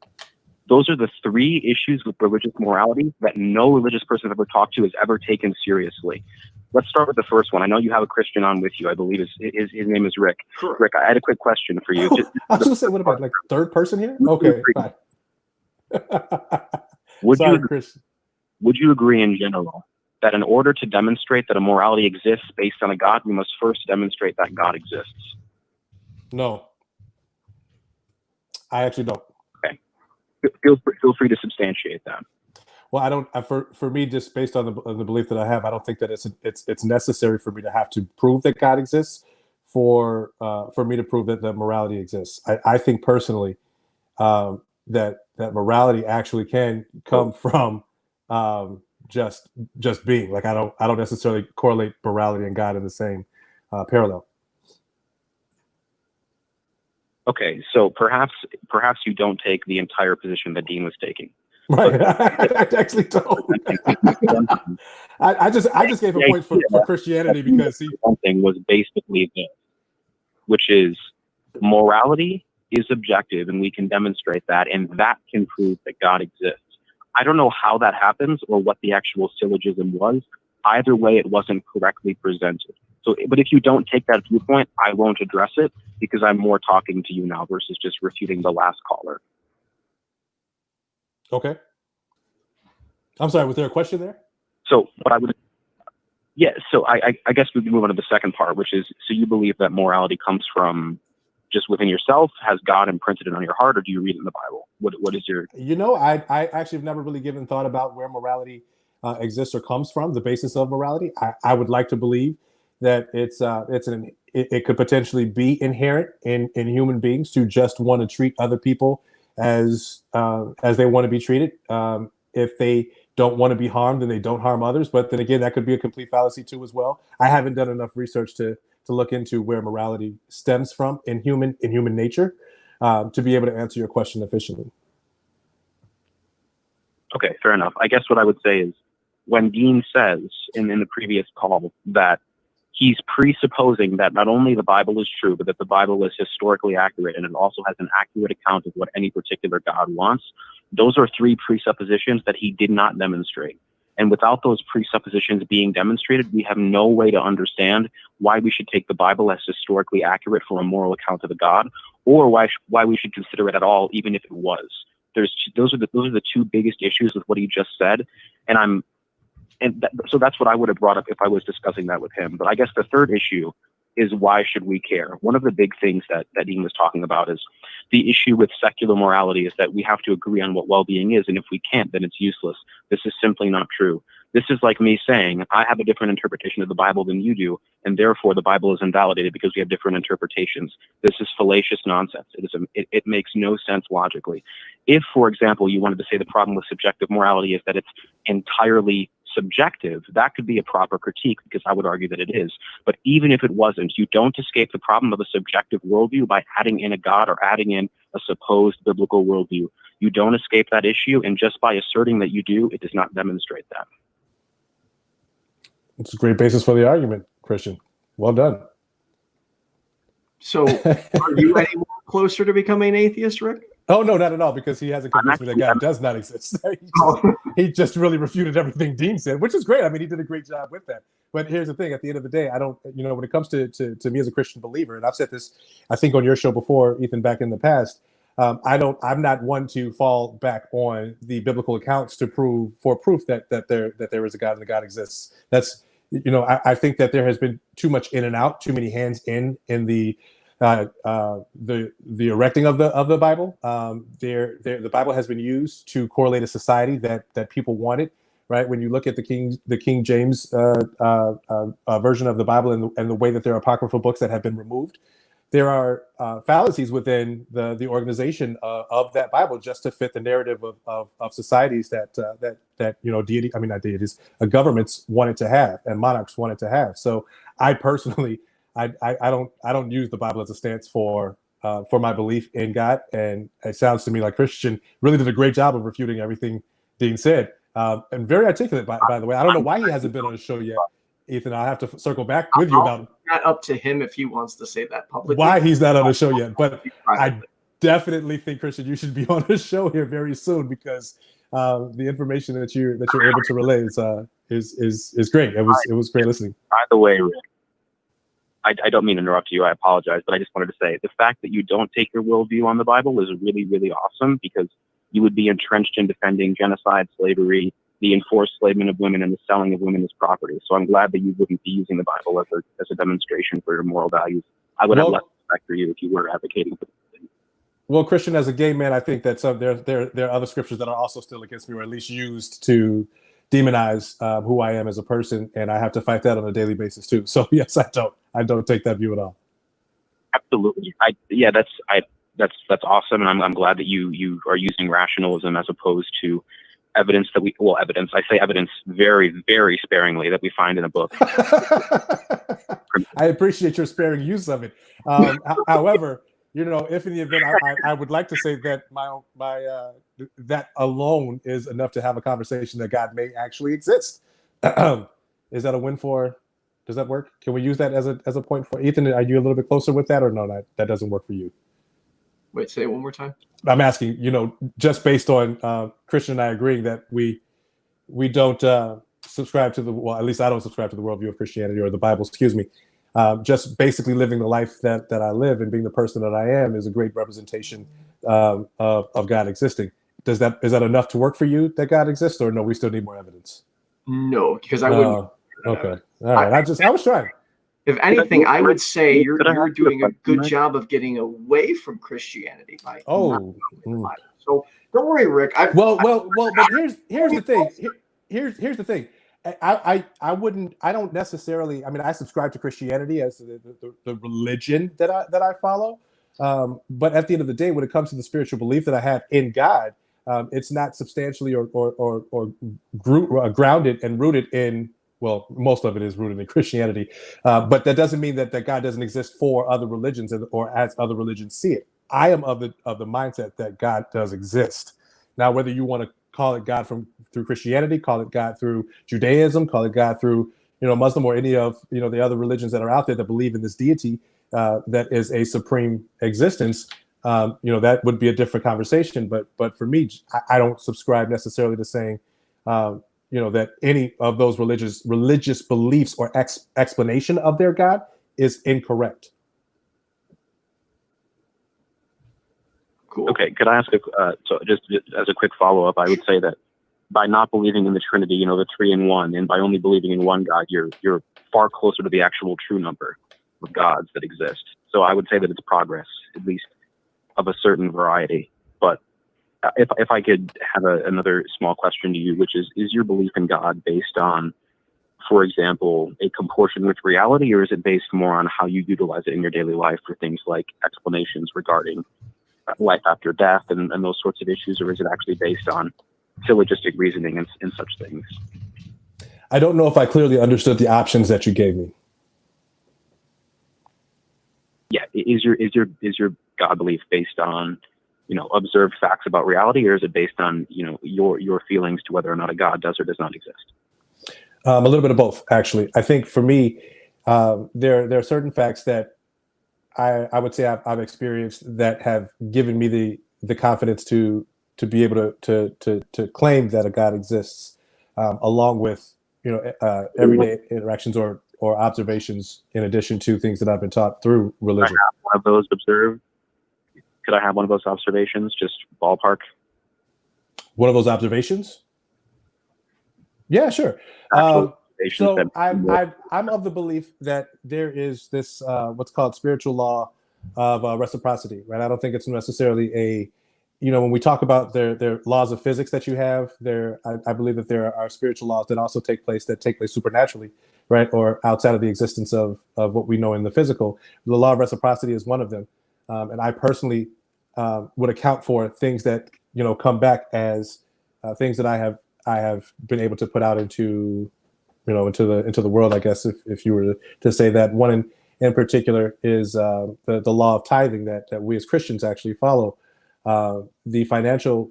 Those are the 3 issues with religious morality that no religious person I've ever talked to has ever taken seriously. Let's start with the first one. I know you have a Christian on with you. I believe his name is Rick. Sure. Rick, I had a quick question for you. I was going to say, what about like third person here? Okay, fine. Would you agree in general that in order to demonstrate that a morality exists based on a God, we must first demonstrate that God exists? No. I actually don't. Okay. Feel free to substantiate that. Well, I don't. For me, just based on the belief that I have, I don't think that it's necessary for me to have to prove that God exists for me to prove that morality exists. I think personally that morality actually can come from just being. Like I don't necessarily correlate morality and God in the same parallel. Okay, so perhaps you don't take the entire position that Dean was taking. Right, I actually don't. I just gave a point for Christianity because something was basically this, which is morality is objective, and we can demonstrate that, and that can prove that God exists. I don't know how that happens or what the actual syllogism was. Either way, it wasn't correctly presented. So, but if you don't take that viewpoint, I won't address it because I'm more talking to you now versus just refuting the last caller. Okay. I'm sorry, was there a question there? So what I would Yeah, so I guess we can move on to the second part, which is, so you believe that morality comes from just within yourself? Has God imprinted it on your heart, or do you read it in the Bible? What is your... I actually have never really given thought about where morality exists or comes from, the basis of morality. I would like to believe that it could potentially be inherent in human beings to just want to treat other people as they want to be treated. If they don't want to be harmed, then they don't harm others. But then again, that could be a complete fallacy too as well. I haven't done enough research to look into where morality stems from in human nature to be able to answer your question efficiently. Okay, fair enough. I guess what I would say is, when Dean says in the previous call that he's presupposing that not only the Bible is true, but that the Bible is historically accurate and it also has an accurate account of what any particular God wants, those are three presuppositions that he did not demonstrate. And without those presuppositions being demonstrated, we have no way to understand why we should take the Bible as historically accurate for a moral account of a God, or why we should consider it at all, even if it was. Those are the two biggest issues with what he just said, so that's what I would have brought up if I was discussing that with him. But I guess the third issue is, why should we care? One of the big things that Dean was talking about is the issue with secular morality is that we have to agree on what well-being is, and if we can't, then it's useless. This is simply not true. This is like me saying, I have a different interpretation of the Bible than you do, and therefore the Bible is invalidated because we have different interpretations. This is fallacious nonsense. It makes no sense logically. If, for example, you wanted to say the problem with subjective morality is that it's entirely subjective, that could be a proper critique, because I would argue that it is. But even if it wasn't, you don't escape the problem of a subjective worldview by adding in a God or adding in a supposed biblical worldview. You don't escape that issue, and just by asserting that you do, it does not demonstrate that. It's a great basis for the argument, Christian. Well done. So, are you any more closer to becoming an atheist, Rick? Oh, no, not at all, because he hasn't convinced me that God does not exist. He just really refuted everything Dean said, which is great. I mean, he did a great job with that. But here's the thing. At the end of the day, I don't, when it comes to me as a Christian believer, and I've said this, I think, on your show before, Ethan, back in the past, I'm not one to fall back on the biblical accounts proof that there is a God and a God exists. That's, I think that there has been too much in and out, too many hands in the erecting of the Bible. The Bible has been used to correlate a society that people wanted, right? When you look at the King James version of the Bible and the way that there are apocryphal books that have been removed, there are fallacies within the organization of that Bible just to fit the narrative of societies that not deities, governments wanted to have and monarchs wanted to have. So I personally, I don't use the Bible as a stance for my belief in God, and it sounds to me like Christian really did a great job of refuting everything Dean said, and very articulate by the way. I don't know why he hasn't been on the show yet, Ethan. I'll have to circle back with you about that. Up to him if he wants to say that publicly. Why he's not on the show yet, but I definitely think, Christian, you should be on the show here very soon, because the information that you're able to relay is great. It was great listening. By the way, Rick, I don't mean to interrupt you. I apologize, but I just wanted to say the fact that you don't take your worldview on the Bible is really, really awesome, because you would be entrenched in defending genocide, slavery, the enforced enslavement of women, and the selling of women as property. So I'm glad that you wouldn't be using the Bible as a demonstration for your moral values. I would have less respect for you if you were advocating for this. Well, Christian, as a gay man, I think that there are other scriptures that are also still against me, or at least used to demonize who I am as a person, and I have to fight that on a daily basis too. So yes, I don't take that view at all. Absolutely. That's awesome, and I'm glad that you are using rationalism as opposed to evidence evidence. I say evidence very, very sparingly that we find in a book. I appreciate your sparing use of it. However, if in the event, I would like to say that my that alone is enough to have a conversation that God may actually exist. Is that a win for? Does that work? Can we use that as a point for Ethan? Are you a little bit closer with that, or no? That doesn't work for you. Wait, say it one more time. I'm asking, just based on Christian and I agreeing that we don't subscribe to at least I don't subscribe to the worldview of Christianity or the Bible, excuse me. Just basically living the life that I live and being the person that I am is a great representation of God existing. Is that enough to work for you that God exists, or no, we still need more evidence? No, because I wouldn't. Okay. All right. I was trying. If anything, I would say you're Could I you're ask you a doing a question, good Rick? job of getting away from Christianity by not Oh. believing in the Bible. So don't worry, Rick. Well, but here's the thing. Here's the thing. I wouldn't. I don't necessarily. I mean, I subscribe to Christianity as the religion that I follow. But at the end of the day, when it comes to the spiritual belief that I have in God, it's not substantially or grounded and rooted in. Well, most of it is rooted in Christianity, but that doesn't mean that God doesn't exist for other religions or as other religions see it. I am of the mindset that God does exist. Now, whether you want to call it God through Christianity, call it God through Judaism, call it God through Muslim or any of the other religions that are out there that believe in this deity that is a supreme existence, that would be a different conversation. But for me, I don't subscribe necessarily to saying that any of those religious beliefs or explanation of their God is incorrect. Cool. Okay, could I ask so just as a quick follow-up, I would say that by not believing in the Trinity, the 3 in 1, and by only believing in one God, you're far closer to the actual true number of gods that exist. So I would say that it's progress, at least of a certain variety. But if I could have another small question to you, which is your belief in God based on, for example, a comportion with reality, or is it based more on how you utilize it in your daily life for things like explanations regarding life after death and those sorts of issues, or is it actually based on syllogistic reasoning and such things? I don't know if I clearly understood the options that you gave me. Yeah, is your God belief based on observed facts about reality, or is it based on your feelings to whether or not a God does or does not exist? A little bit of both, actually. I think for me, there are certain facts that I would say I've experienced that have given me the confidence to be able to claim that a God exists, along with everyday interactions or observations, in addition to things that I've been taught through religion. Could I have one of those observed? Could I have one of those observations? Just ballpark. One of those observations? Yeah, sure. So I'm of the belief that there is this what's called spiritual law of reciprocity, right? I don't think it's necessarily when we talk about their laws of physics that you have there, I believe that there are spiritual laws that also take place supernaturally, right? Or outside of the existence of what we know in the physical. The law of reciprocity is one of them. And I personally would account for things that, come back as things that I have been able to put out into the world, I guess, if you were to say that. One in particular is the law of tithing that we as Christians actually follow. The financial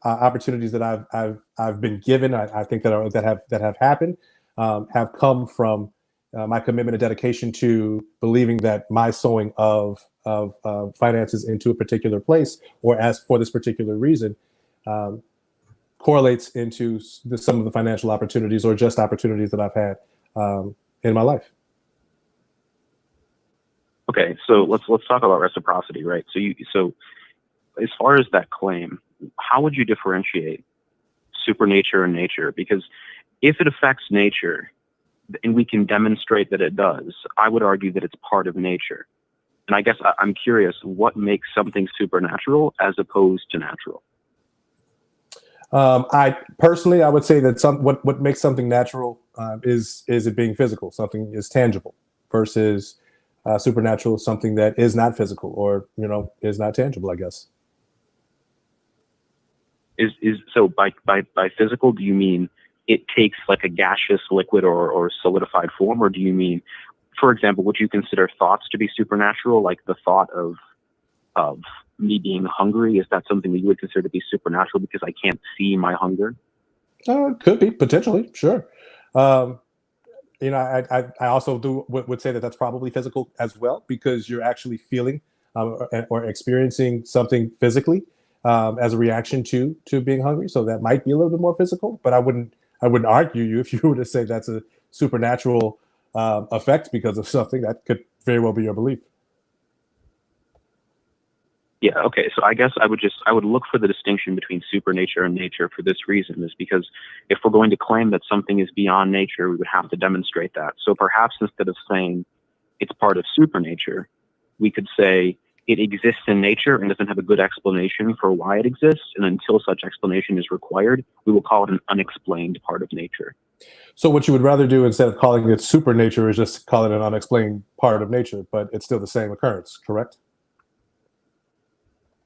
opportunities that I've been given, I think that have happened, have come from my commitment and dedication to believing that my sowing of finances into a particular place, or as for this particular reason, correlates into some of the financial opportunities or just opportunities that I've had in my life. Okay, so let's talk about reciprocity, right? So as far as that claim, how would you differentiate supernature and nature? Because if it affects nature, and we can demonstrate that it does, I would argue that it's part of nature. And I guess I'm curious, what makes something supernatural as opposed to natural? I personally would say that what makes something natural is it being physical. Something is tangible versus supernatural, something that is not physical or is not tangible, I guess. So by physical, do you mean it takes like a gaseous liquid or solidified form, or do you mean, for example, would you consider thoughts to be supernatural, like the thought of me being hungry? Is that something that you would consider to be supernatural because I can't see my hunger? Could be, potentially, sure. I also would say that that's probably physical as well, because you're actually feeling or experiencing something physically as a reaction to being hungry. So that might be a little bit more physical, but I wouldn't argue you if you were to say that's a supernatural effect because of something. That could very well be your belief. Yeah, okay. So I guess I would look for the distinction between supernature and nature for this reason, is because if we're going to claim that something is beyond nature, we would have to demonstrate that. So perhaps instead of saying it's part of supernature, we could say it exists in nature and doesn't have a good explanation for why it exists. And until such explanation is required, we will call it an unexplained part of nature. So what you would rather do instead of calling it supernature is just call it an unexplained part of nature, but it's still the same occurrence, correct?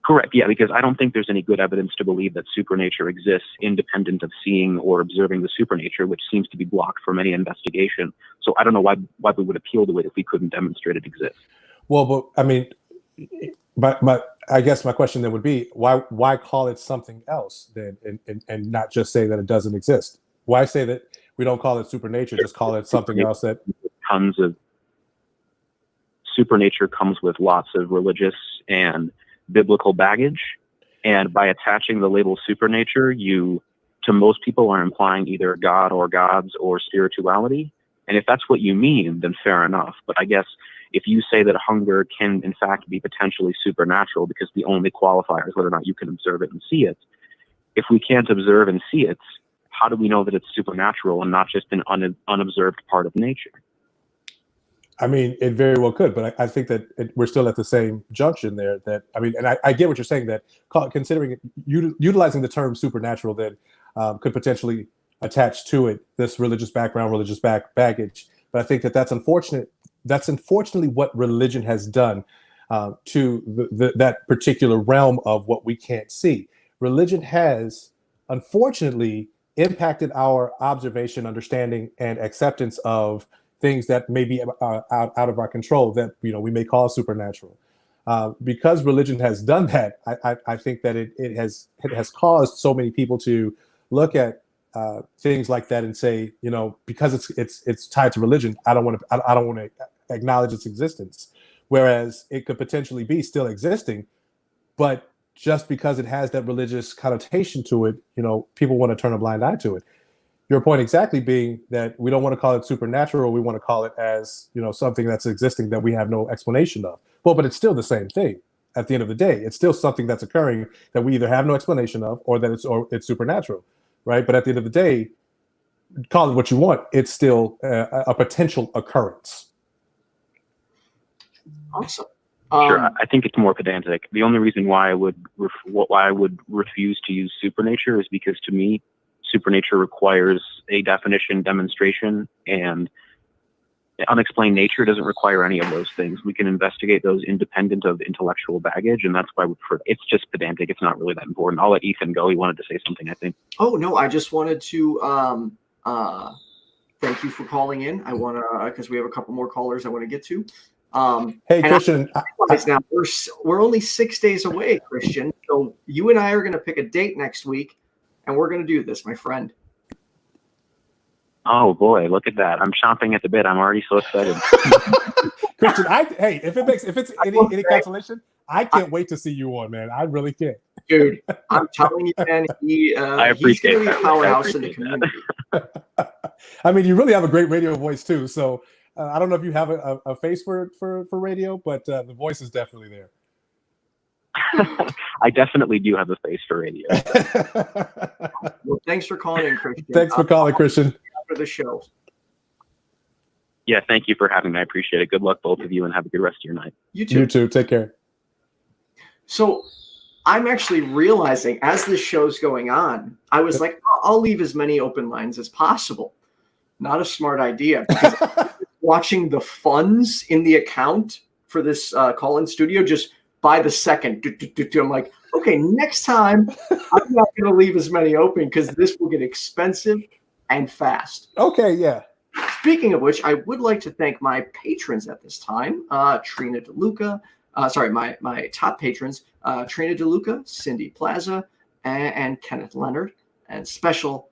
Correct, yeah, because I don't think there's any good evidence to believe that supernature exists independent of seeing or observing the supernature, which seems to be blocked from any investigation. So I don't know why we would appeal to it if we couldn't demonstrate it exists. Well, but I mean, but I guess my question then would be, why call it something else then, and not just say that it doesn't exist? Why say that we don't call it supernature, just call it something else that... Tons of supernature comes with lots of religious and biblical baggage, and by attaching the label supernature, you, to most people, are implying either God or gods or spirituality. And if that's what you mean, then fair enough. But I guess if you say that hunger can in fact be potentially supernatural because the only qualifier is whether or not you can observe it and see it, if we can't observe and see it, how do we know that it's supernatural and not just an unobserved part of nature? I mean, it very well could, but I think that we're still at the same junction there. That I mean, and I get what you're saying, that considering it, utilizing the term supernatural then could potentially attach to it this religious background, religious baggage. But I think that that's unfortunate. That's unfortunately what religion has done to that particular realm of what we can't see. Religion has, unfortunately, impacted our observation, understanding, and acceptance of things that may be out of our control, that we may call supernatural. Because religion has done that, I think that it has caused so many people to look at things like that and say, because it's tied to religion, I don't want to acknowledge its existence. Whereas it could potentially be still existing, but just because it has that religious connotation to it, people want to turn a blind eye to it. Your point exactly being that we don't want to call it supernatural. We want to call it as, something that's existing that we have no explanation of. Well, but it's still the same thing. At the end of the day, it's still something that's occurring that we either have no explanation of, or that it's supernatural, right? But at the end of the day, call it what you want. It's still a potential occurrence. Awesome. Sure, I think it's more pedantic. The only reason why I would refuse to use supernature is because, to me, supernature requires a definition, demonstration, and unexplained nature doesn't require any of those things. We can investigate those independent of intellectual baggage, and that's why it's just pedantic. It's not really that important. I'll let Ethan go. He wanted to say something, I think. Oh, no, I just wanted to thank you for calling in. I want to, because we have a couple more callers I want to get to. Hey, Christian. Now we're only 6 days away, Christian. So you and I are going to pick a date next week, and we're going to do this, my friend. Oh boy, look at that! I'm chomping at the bit. I'm already so excited. Christian, if it's any consolation, I can't wait to see you on, man. I really can't. Dude, I'm telling you, man, he's going to be a powerhouse in the community. I mean, you really have a great radio voice too. So I don't know if you have a face for radio, but the voice is definitely there. I definitely do have a face for radio. Well, thanks for calling in, Christian. Thanks for calling, Christian. For the show. Yeah, thank you for having me. I appreciate it. Good luck, both of you, and have a good rest of your night. You too. You too. Take care. So I'm actually realizing as this show's going on, I was like, I'll leave as many open lines as possible. Not a smart idea, because watching the funds in the account for this call-in studio just by the second. I'm like, okay, next time I'm not going to leave as many open because this will get expensive and fast. Okay, yeah. Speaking of which, I would like to thank my patrons at this time. Trina Deluca, my top patrons, Trina Deluca, Cindy PLAZA, and Kenneth Leonard. And special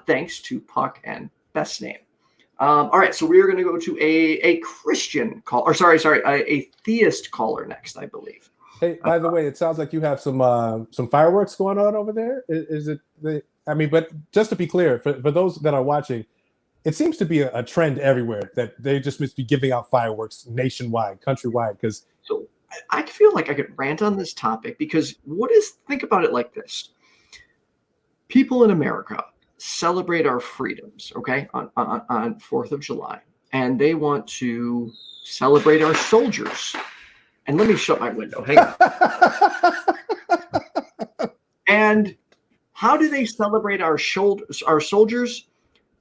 thanks to Puck and BestName. All right, so we are going to go to a Christian call, or a theist caller next, I believe. Hey, by the way, it sounds like you have some fireworks going on over there. Is it? But just to be clear, for those that are watching, it seems to be a trend everywhere that they just must be giving out fireworks nationwide, countrywide. Because I feel like I could rant on this topic because think about it like this. People in America celebrate our freedoms, okay, on 4th of July, and they want to celebrate our soldiers. And let me shut my window. Hang on. And how do they celebrate our soldiers?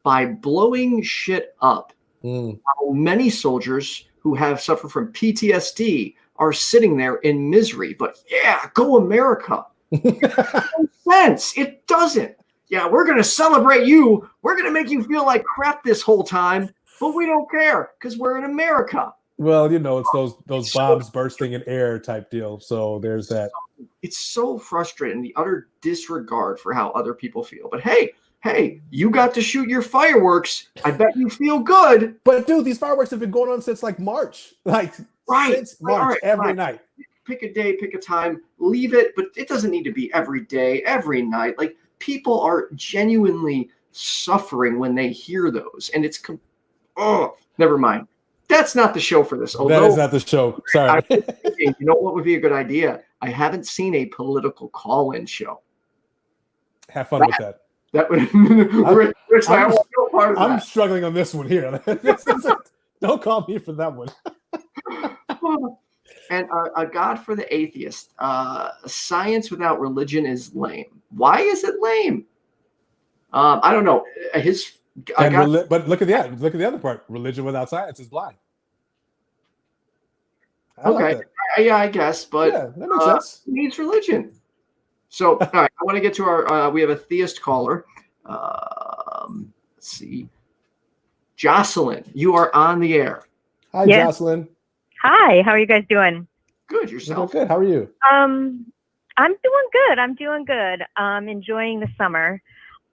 By blowing shit up. How many soldiers who have suffered from PTSD are sitting there in misery. But yeah, go America. It makes no sense. It doesn't. Yeah, we're going to celebrate you. We're going to make you feel like crap this whole time, but we don't care because we're in America. Well, it's those bombs bursting in air type deal. So there's that. It's so frustrating, the utter disregard for how other people feel. But hey, you got to shoot your fireworks. I bet you feel good. But dude, these fireworks have been going on since like March. Since March, every night. Pick a day, pick a time, leave it, but it doesn't need to be every day, every night. Like, people are genuinely suffering when they hear those. And it's never mind. That's not the show for this. That is not the show. Sorry. You know what would be a good idea? I haven't seen a political call-in show. Have fun with that. That would. Rich, I want no part of that. I'm struggling on this one here. Don't call me for that one. And a God for the atheist. Science without religion is lame. Why is it lame? I don't know. But look at the other part. Religion without science is blind. Yeah, I guess, but yeah, that makes sense. It needs religion. So, all right, I want to get to our. We have a theist caller. Let's see, Jocelyn, you are on the air. Hi, yes. Jocelyn. Hi, how are you guys doing? Good, yourself? Good. How are you? I'm doing good. Enjoying the summer.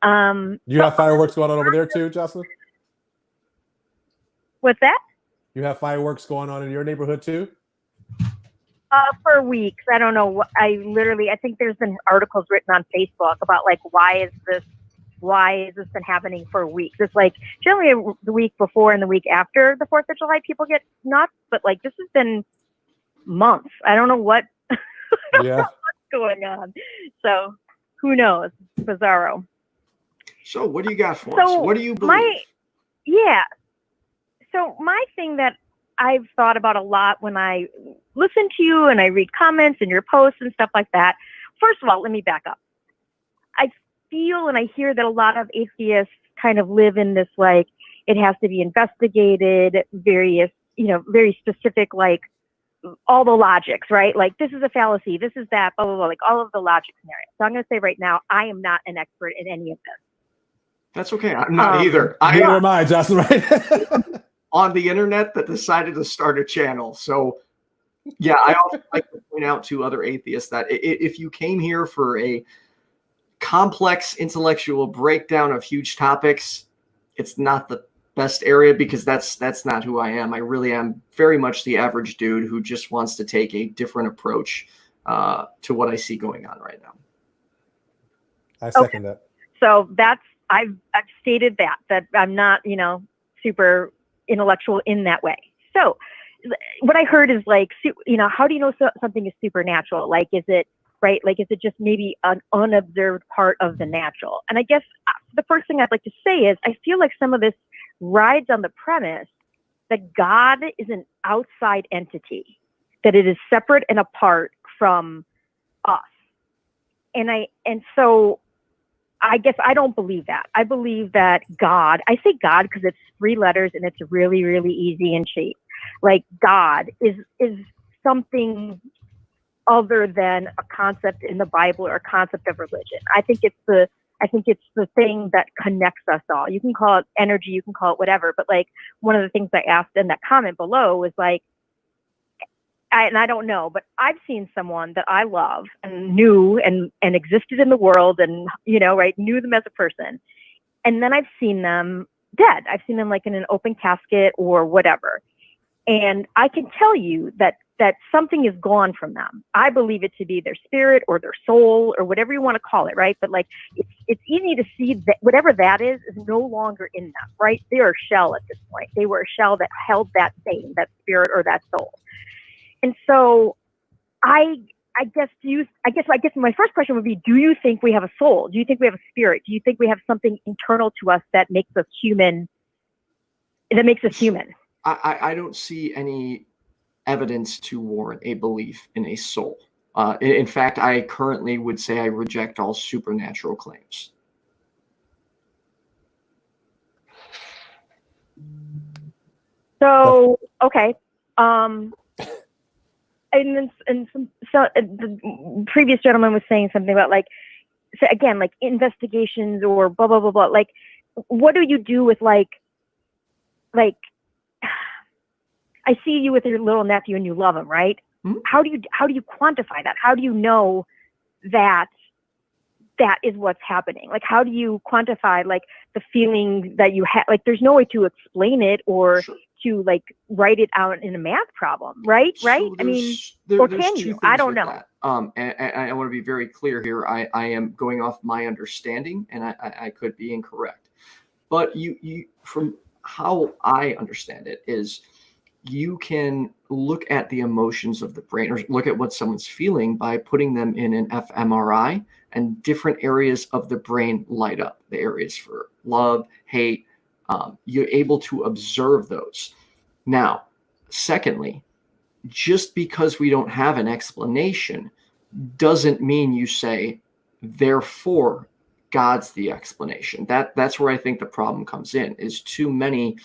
You have fireworks going on over there too, Jocelyn? What's that? You have fireworks going on in your neighborhood too? For weeks. I don't know. I think there's been articles written on Facebook about like, why has this been happening for weeks? It's like generally the week before and the week after the 4th of July, people get nuts, but like this has been months. I don't know what, what's going on. So who knows? Bizarro. So what do you got for us? What do you believe? So my thing that I've thought about a lot when I listen to you and I read comments and your posts and stuff like that. First of all, let me back up. I feel and I hear that a lot of atheists kind of live in this, like, it has to be investigated, very specific, like all the logics, right? Like, this is a fallacy, this is that, blah, blah, blah, like all of the logic scenarios. So I'm going to say right now, I am not an expert in any of this. That's okay. I'm not either. Neither am I, Jocelyn, right? On the internet that decided to start a channel. So yeah, I also like to point out to other atheists that if you came here for a complex intellectual breakdown of huge topics, it's not the best area, because that's not who I am. I really am very much the average dude who just wants to take a different approach to what I see going on right now. I second that. So I've stated that I'm not, super intellectual in that way. So what I heard is like, how do you know something is supernatural? Like, is it right? Like, is it just maybe an unobserved part of the natural? And I guess the first thing I'd like to say is I feel like some of this rides on the premise that God is an outside entity, that it is separate and apart from us. And so I guess I don't believe that. I believe that God, I say God because it's 3 letters and it's really, really easy and cheap. Like, God is something other than a concept in the Bible or a concept of religion. I think it's the thing that connects us all. You can call it energy, you can call it whatever, but like one of the things I asked in that comment below was like, I don't know, but I've seen someone that I love and knew and existed in the world and, knew them as a person. And then I've seen them dead. I've seen them like in an open casket or whatever. And I can tell you that something is gone from them. I believe it to be their spirit or their soul or whatever you want to call it, right? But like, it's easy to see that whatever that is no longer in them, right? They are a shell at this point. They were a shell that held that thing, that spirit or that soul. And so I guess my first question would be, do you think we have a soul? Do you think we have a spirit? Do you think we have something internal to us that makes us human? I don't see any evidence to warrant a belief in a soul. In fact, I currently would say I reject all supernatural claims. So, okay. And the previous gentleman was saying something about like, so again, like investigations or blah, blah, blah, blah. Like, what do you do with like, I see you with your little nephew and you love him, right? Mm-hmm. How do you quantify that? How do you know that that is what's happening? Like, how do you quantify like the feeling that you have? Like, there's no way to explain it or Sure. to like write it out in a math problem, right? So I mean, or can you? I don't know. And I want to be very clear here. I am going off my understanding, and I could be incorrect. But you from how I understand it is, you can look at the emotions of the brain or look at what someone's feeling by putting them in an fMRI, and different areas of the brain light up. The areas for love, hate. You're able to observe those. Now, secondly, just because we don't have an explanation doesn't mean you say, therefore, God's the explanation. That's where I think the problem comes in, is too many.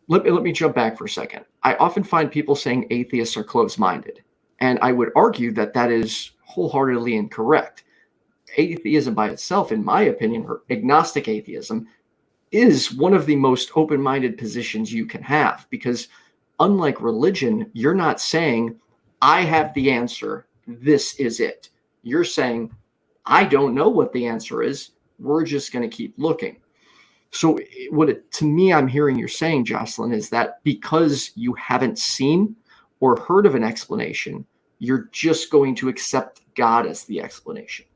Let me jump back for a second. I often find people saying atheists are closed-minded, and I would argue that that is wholeheartedly incorrect. Atheism by itself, in my opinion, or agnostic atheism, is one of the most open-minded positions you can have, because unlike religion, you're not saying, I have the answer, this is it. You're saying, I don't know what the answer is, we're just going to keep looking. So to me, I'm hearing you're saying, Jocelyn, is that because you haven't seen or heard of an explanation, you're just going to accept God as the explanation.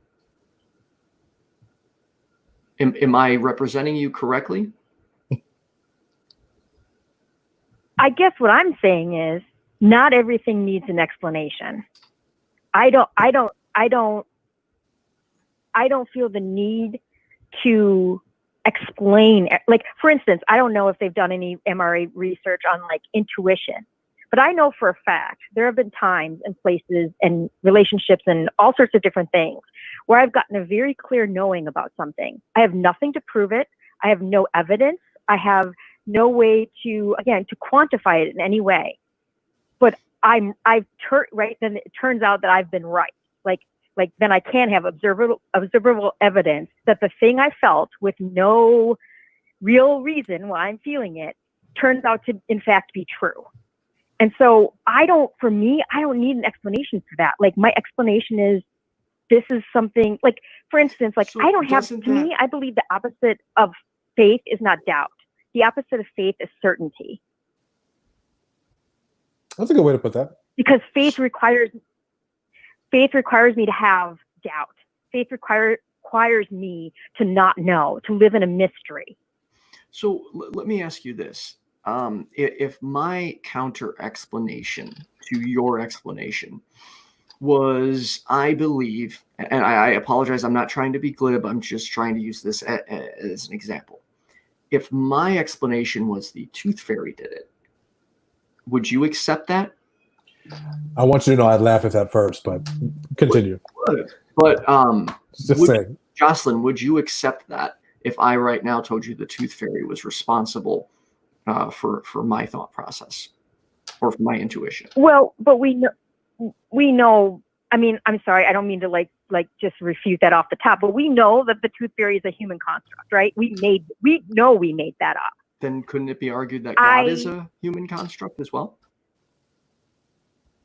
Am I representing you correctly? I guess what I'm saying is not everything needs an explanation. I don't feel the need to explain. Like, for instance, I don't know if they've done any MRA research on like intuition, but I know for a fact there have been times and places and relationships and all sorts of different things where I've gotten a very clear knowing about something. I have nothing to prove it. I have no evidence. I have no way to quantify it in any way. But then it turns out that I've been right. Like then I can have observable evidence that the thing I felt with no real reason why I'm feeling it turns out to in fact be true. And so I don't need an explanation for that. Like, my explanation is, this is something, like, for instance, like, so I believe the opposite of faith is not doubt. The opposite of faith is certainty. That's a good way to put that. Because faith requires me to have doubt. Faith requires me to not know, to live in a mystery. So let me ask you this. If my counter explanation to your explanation was, I believe, and I apologize, I'm not trying to be glib, I'm just trying to use this as an example. If my explanation was the tooth fairy did it, would you accept that? I want you to know I'd laugh at that first, but continue. But just saying. Jocelyn, would you accept that if I right now told you the tooth fairy was responsible for my thought process or for my intuition? Well, but we know. I mean, I'm sorry, I don't mean to like just refute that off the top, but we know that the tooth fairy is a human construct, right? We know we made that up. Then couldn't it be argued that God is a human construct as well?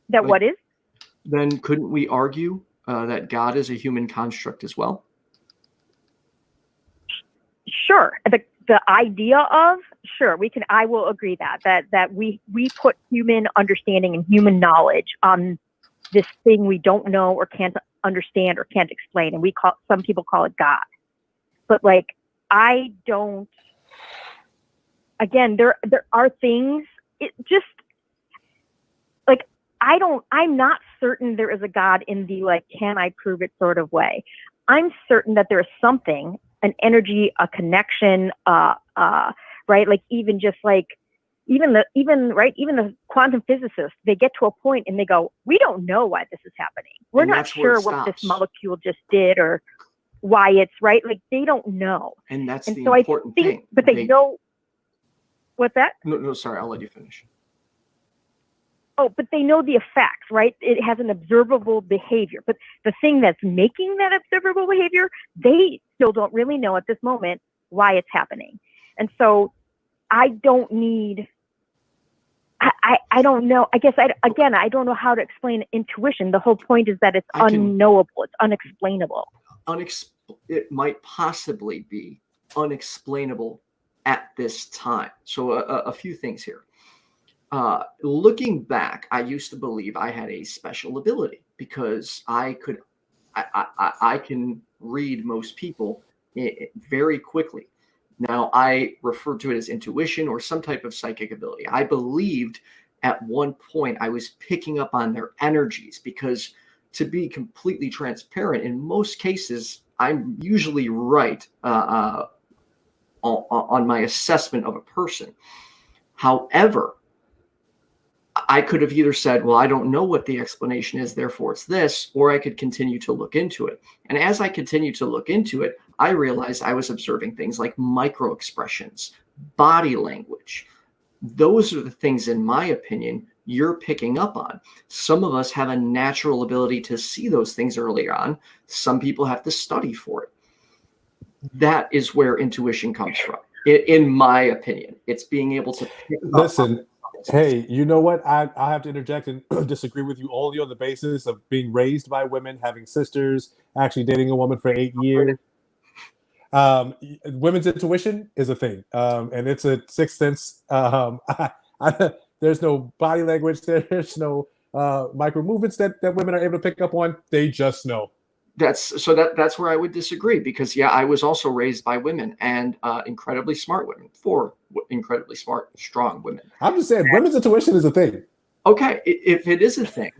That what is? Then couldn't we argue that God is a human construct as well? Sure. The idea of, sure, we can. I will agree that we put human understanding and human knowledge on this thing we don't know or can't understand or can't explain, and some people call it God. But like, I don't. Again, there are things. It just like, I'm not certain there is a God in the like, can I prove it sort of way. I'm certain that there is something, an energy, a connection, right? Like even just like, even the quantum physicists, they get to a point and they go, we don't know why this is happening. We're not sure what this molecule just did or why it's right. Like they don't know. And that's the important thing. But they know. What's that? No, sorry, I'll let you finish. Oh, but they know the effects, right? It has an observable behavior. But the thing that's making that observable behavior, they still don't really know at this moment why it's happening. And so I don't need, I don't know. I guess, I don't know how to explain intuition. The whole point is that it's unknowable. It's unexplainable. It might possibly be unexplainable at this time. So a few things here. Looking back, I used to believe I had a special ability because I can read most people very quickly. Now, I refer to it as intuition or some type of psychic ability. I believed at one point I was picking up on their energies because, to be completely transparent, in most cases, I'm usually right on my assessment of a person. However, I could have either said, well, I don't know what the explanation is, therefore it's this, or I could continue to look into it. And as I continued to look into it, I realized I was observing things like micro expressions, body language. Those are the things, in my opinion, you're picking up on. Some of us have a natural ability to see those things earlier on. Some people have to study for it. That is where intuition comes from, in my opinion. It's being able to pick up on. Hey, you know what? I have to interject and disagree with you only on the basis of being raised by women, having sisters, actually dating a woman for 8 years. Women's intuition is a thing, and it's a sixth sense. There's no body language. There's no micro movements that women are able to pick up on. They just know. That's where I would disagree, because I was also raised by women, and incredibly smart women, for incredibly smart, strong women. I'm just saying, women's intuition is a thing. Okay, if it is a thing,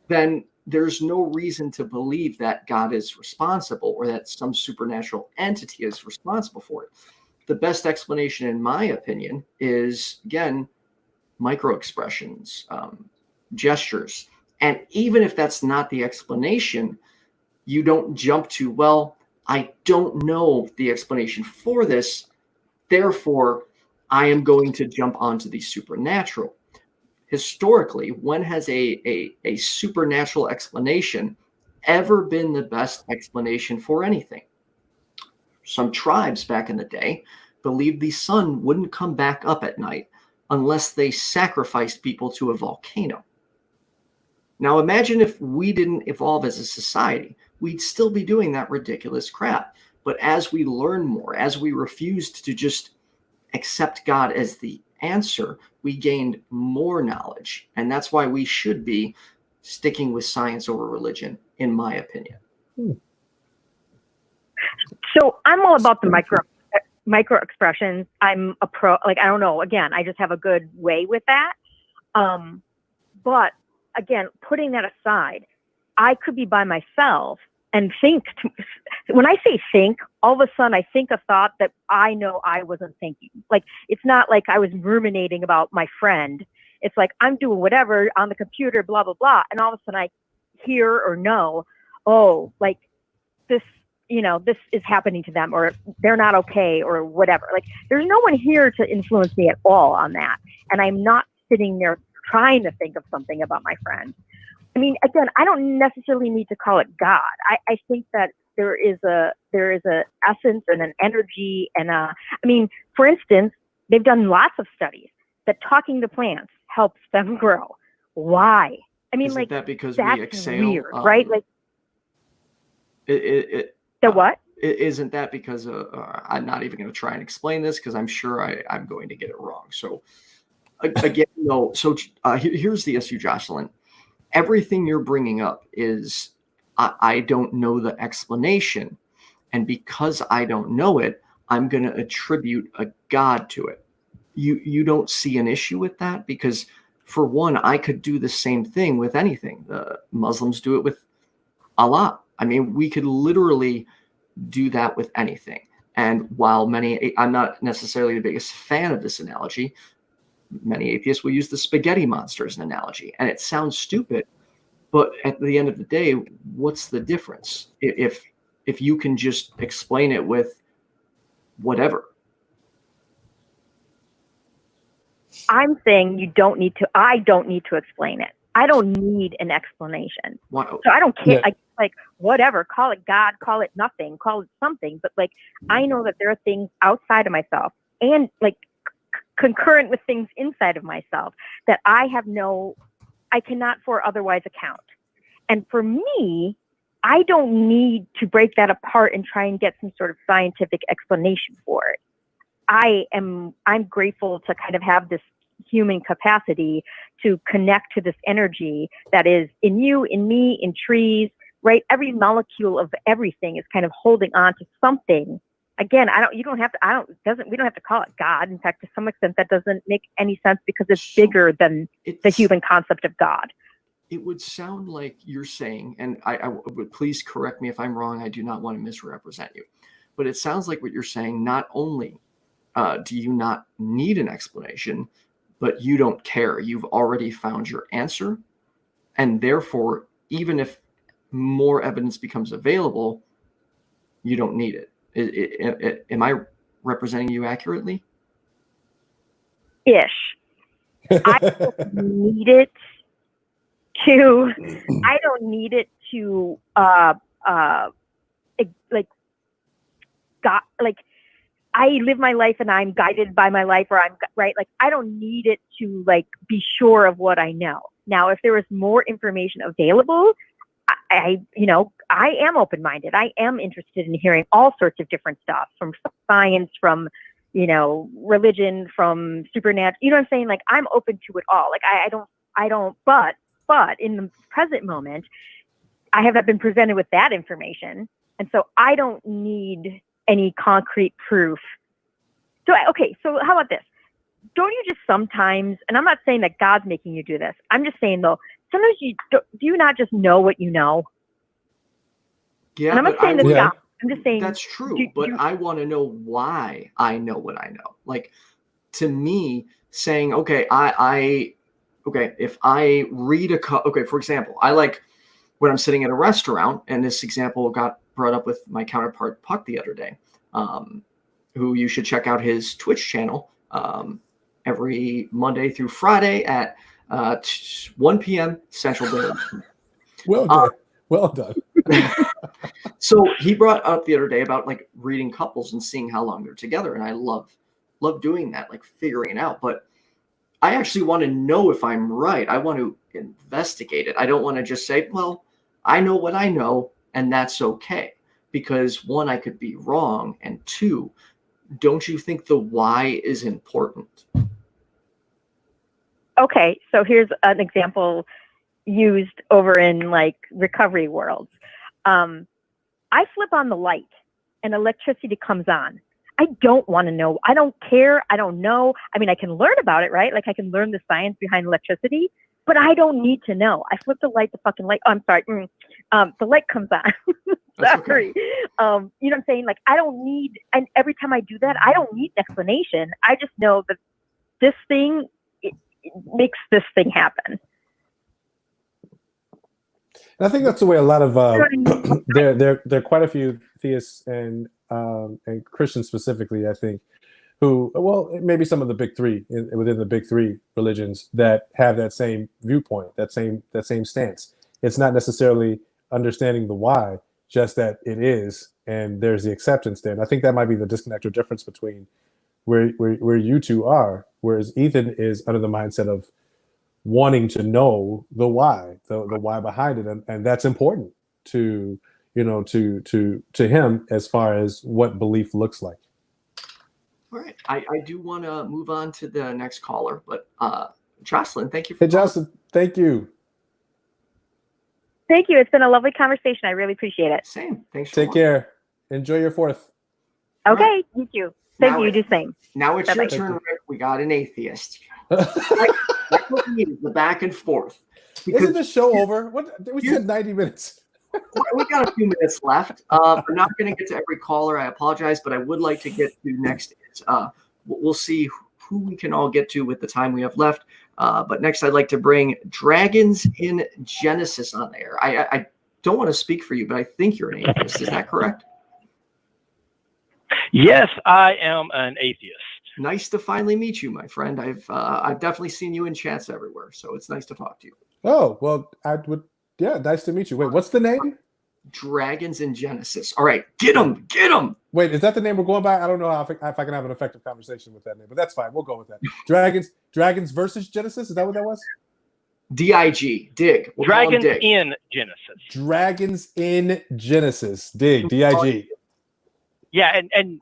then there's no reason to believe that God is responsible or that some supernatural entity is responsible for it. The best explanation, in my opinion, is, again, micro expressions, gestures. And even if that's not the explanation, you don't jump to, well, I don't know the explanation for this, therefore I am going to jump onto the supernatural. Historically, when has a supernatural explanation ever been the best explanation for anything? Some tribes back in the day believed the sun wouldn't come back up at night unless they sacrificed people to a volcano. Now imagine if we didn't evolve as a society, we'd still be doing that ridiculous crap. But as we learn more, as we refused to just accept God as the answer, we gained more knowledge. And that's why we should be sticking with science over religion, in my opinion. So I'm all about the micro expressions. I'm a pro, like, I don't know, again, I just have a good way with that. But again, putting that aside, I could be by myself and think, when I say think, all of a sudden I think a thought that I know I wasn't thinking. Like, it's not like I was ruminating about my friend. It's like I'm doing whatever on the computer, blah, blah, blah. And all of a sudden I hear or know, oh, like this, this is happening to them, or they're not okay, or whatever. Like, there's no one here to influence me at all on that. And I'm not sitting there trying to think of something about my friend. I mean, again, I don't necessarily need to call it God. I think that there is a essence and an energy and for instance, they've done lots of studies that talking to plants helps them grow. Why? I mean, Isn't like, that because that's we exhale, weird, right? Like, what? Isn't that because I'm not even going to try and explain this because I'm sure I'm going to get it wrong. So again, no. So here's the issue, Jocelyn. Everything you're bringing up is I don't know the explanation, and because I don't know it, I'm going to attribute a God to it. You don't see an issue with that, because for one, I could do the same thing with anything. The Muslims do it with Allah. I mean, we could literally do that with anything. And while I'm not necessarily the biggest fan of this analogy, many atheists will use the spaghetti monster as an analogy. And it sounds stupid, but at the end of the day, what's the difference? If you can just explain it with whatever. I'm saying I don't need to explain it. I don't need an explanation. Wow. So I don't care. Yeah. Like whatever, call it God, call it nothing, call it something. But like, I know that there are things outside of myself and like concurrent with things inside of myself that I cannot for otherwise account. And for me, I don't need to break that apart and try and get some sort of scientific explanation for it. I'm grateful to kind of have this human capacity to connect to this energy that is in you, in me, in trees, right? Every molecule of everything is kind of holding on to something. Again, we don't have to call it God. In fact, to some extent, that doesn't make any sense because it's bigger than the human concept of God. It would sound like you're saying, and I would please correct me if I'm wrong. I do not want to misrepresent you, but it sounds like what you're saying. Not only do you not need an explanation, but you don't care. You've already found your answer, and therefore, even if more evidence becomes available, you don't need it. Am I representing you accurately? Ish. I don't need it to. I don't need it to. Like God. Like I live my life and I'm guided by my life, or I'm right. Like I don't need it to like be sure of what I know. Now, if there is more information available, I am open-minded. I am interested in hearing all sorts of different stuff from science, from, religion, from supernatural. You know what I'm saying? Like I'm open to it all. Like I don't, but in the present moment, I have not been presented with that information. And so I don't need any concrete proof. So how about this? Don't you just sometimes, and I'm not saying that God's making you do this. I'm just saying though, sometimes do you not just know what you know? Yeah, and I'm not saying that God. I'm just saying that's true. But I want to know why I know what I know. Like to me, saying, okay, if I read for example, I like when I'm sitting at a restaurant, and this example got brought up with my counterpart Puck the other day, who you should check out his Twitch channel every Monday through Friday at 1 p.m. Central Daylight. Well done. Well done. So he brought up the other day about like reading couples and seeing how long they're together, and I love doing that, like figuring it out. But I actually want to know if I'm right. I want to investigate it. I don't want to just say, well, I know what I know, and that's okay. Because one, I could be wrong, and two, don't you think the why is important? Okay, so here's an example used over in like recovery worlds. I flip on the light and electricity comes on. I don't want to know. I don't care. I don't know. I mean, I can learn about it, right? Like I can learn the science behind electricity, but I don't need to know. I flip the fucking light. Oh, I'm sorry. The light comes on. Sorry. Okay. You know what I'm saying? Like I don't need, and every time I do that, I don't need an explanation. I just know that this thing it makes this thing happen. And I think that's the way a lot of there are quite a few theists and Christians specifically, I think, who, well, maybe some of the big three within the big three religions that have that same viewpoint, that same stance. It's not necessarily understanding the why, just that it is, and there's the acceptance there. And I think that might be the disconnect or difference between where you two are, whereas Ethan is under the mindset of wanting to know the why, the why behind it, and that's important to him as far as what belief looks like. All right, I do want to move on to the next caller, but Jocelyn, thank you for Hey, Jocelyn, thank you. Thank you. It's been a lovely conversation. I really appreciate it. Same. Thanks. Take care. Enjoy your 4th. Okay, right. you too. Thank you. You do the same. Now it's Bye-bye. your turn, Rick. We got an atheist. That's what we need, the back and forth. Isn't the show over? What we said 90 minutes. We got a few minutes left. I'm not going to get to every caller. I apologize, but I would like to get to next. We'll see who we can all get to with the time we have left. But next, I'd like to bring Dragons in Genesis on air. I don't want to speak for you, but I think you're an atheist. Is that correct? Yes, I am an atheist. Nice to finally meet you, my friend. I've definitely seen you in chats everywhere, so it's nice to talk to you. Oh, well, I would. Yeah, nice to meet you. Wait, what's the name? Dragons in Genesis. All right, get them. Wait, is that the name we're going by? I don't know if I can have an effective conversation with that name, but that's fine. We'll go with that. Dragons versus Genesis. Is that what that was? D-I-G. Dig. We'll Dragons dig. in Genesis. Dragons in Genesis. Dig. D-I-G. Yeah, and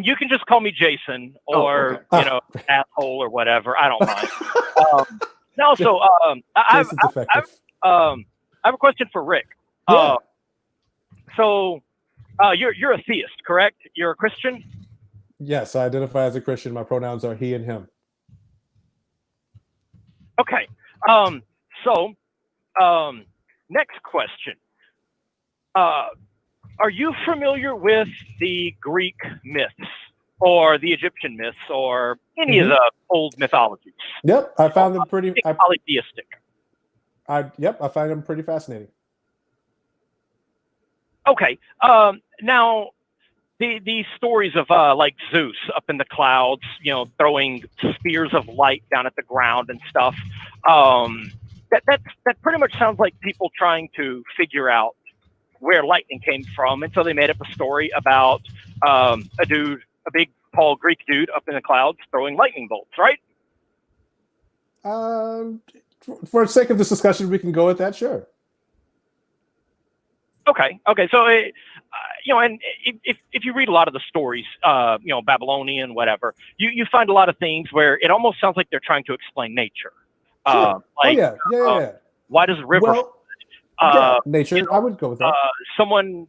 you can just call me Jason or asshole or whatever. I don't mind. I have a question for Rick. Yeah. You're a theist, correct? You're a Christian? Yes, I identify as a Christian. My pronouns are he and him. Okay. Next question. Are you familiar with the Greek myths or the Egyptian myths or any of the old mythologies? Yep, I found them pretty polytheistic. I find them pretty fascinating. Okay. Now, these stories of like Zeus up in the clouds, throwing spears of light down at the ground and stuff. That pretty much sounds like people trying to figure out where lightning came from, and so they made up a story about a big tall Greek dude up in the clouds throwing lightning bolts, right? For the sake of this discussion, we can go with that, sure. Okay. So, and if you read a lot of the stories, Babylonian, whatever, you find a lot of things where it almost sounds like they're trying to explain nature. Sure. Yeah. Why does a river? Nature. I would go with that. Someone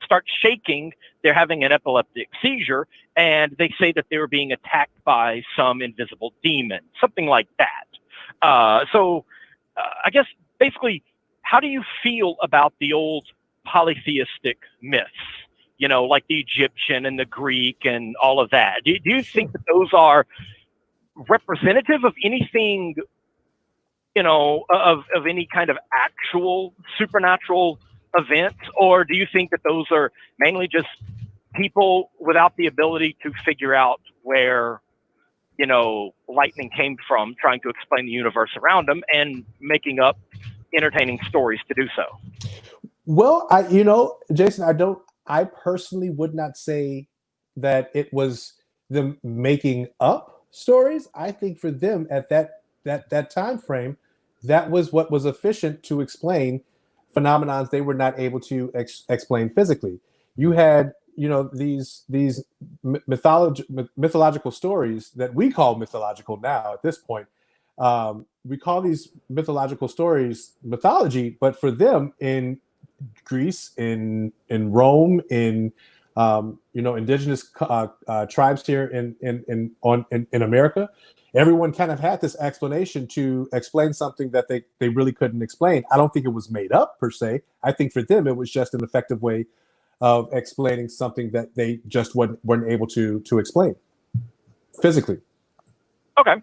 starts shaking. They're having an epileptic seizure, and they say that they were being attacked by some invisible demon, something like that. I guess basically, how do you feel about the old polytheistic myths? Like the Egyptian and the Greek and all of that. Do you think that those are representative of anything, of any kind of actual supernatural event? Or do you think that those are mainly just people without the ability to figure out where, lightning came from, trying to explain the universe around them and making up entertaining stories to do so? Well, Jason, I personally would not say that it was them making up stories. I think for them at that time frame, that was what was efficient to explain phenomenons they were not able to explain physically. You had, these mythological stories that we call mythological now at this point. We call these mythological stories mythology, but for them in Greece, in Rome, in indigenous tribes here in America, everyone kind of had this explanation to explain something that they really couldn't explain. I don't think it was made up per se. I think for them it was just an effective way of explaining something that they just weren't able to explain physically. Okay.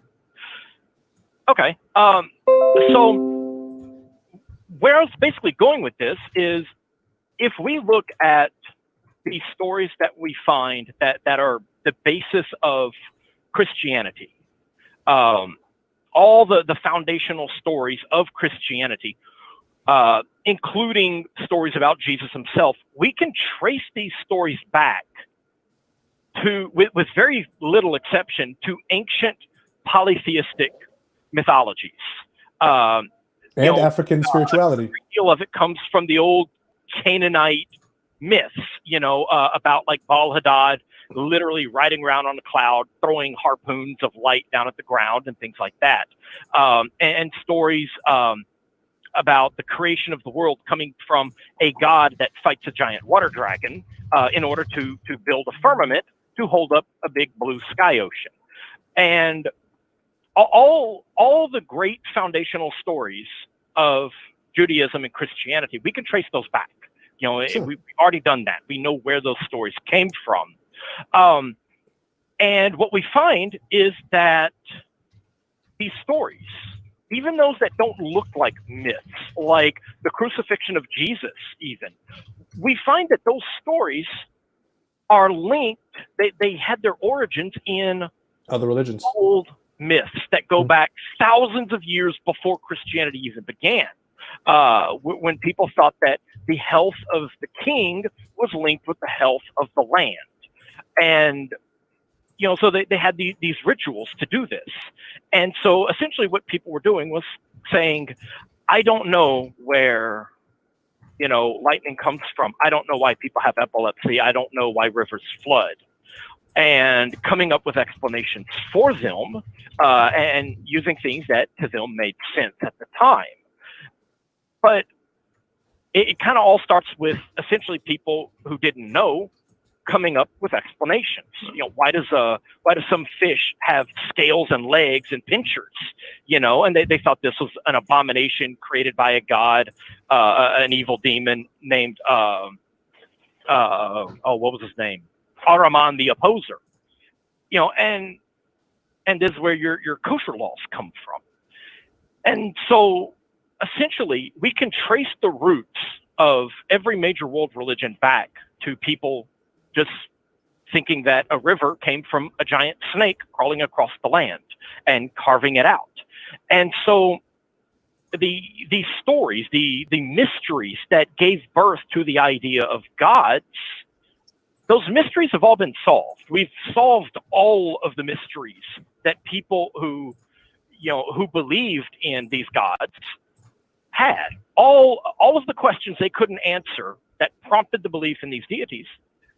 So where I was basically going with this is, if we look at these stories that we find that are the basis of Christianity, all the foundational stories of Christianity, including stories about Jesus himself, we can trace these stories back to, with very little exception, to ancient polytheistic mythologies. And African spirituality. A great deal of it comes from the old Canaanite myths, about like Baal-Hadad literally riding around on a cloud, throwing harpoons of light down at the ground and things like that. And stories about the creation of the world coming from a god that fights a giant water dragon in order to build a firmament to hold up a big blue sky ocean. And all the great foundational stories of Judaism and Christianity, we can trace those back. You know, Sure. we've already done that. We know where those stories came from. And what we find is that these stories, even those that don't look like myths, like the crucifixion of Jesus even, we find that those stories are linked, they had their origins in Other religions. old myths that go back thousands of years before Christianity even began. When people thought that the health of the king was linked with the health of the land. And, you know, so they had these rituals to do this. And so essentially what people were doing was saying, I don't know where, you know, lightning comes from. I don't know why people have epilepsy. I don't know why rivers flood. And coming up with explanations for them and using things that to them made sense at the time. But it kind of all starts with essentially people who didn't know coming up with explanations. You know, why does some fish have scales and legs and pincers? You know, and they thought this was an abomination created by a god, an evil demon named what was his name? Ahriman the Opposer. You know, and this is where your kosher laws come from. And so essentially we can trace the roots of every major world religion back to people just thinking that a river came from a giant snake crawling across the land and carving it out. And so these stories, the mysteries that gave birth to the idea of gods, those mysteries have all been solved. We've solved all of the mysteries that people who believed in these gods had. All of the questions they couldn't answer that prompted the belief in these deities,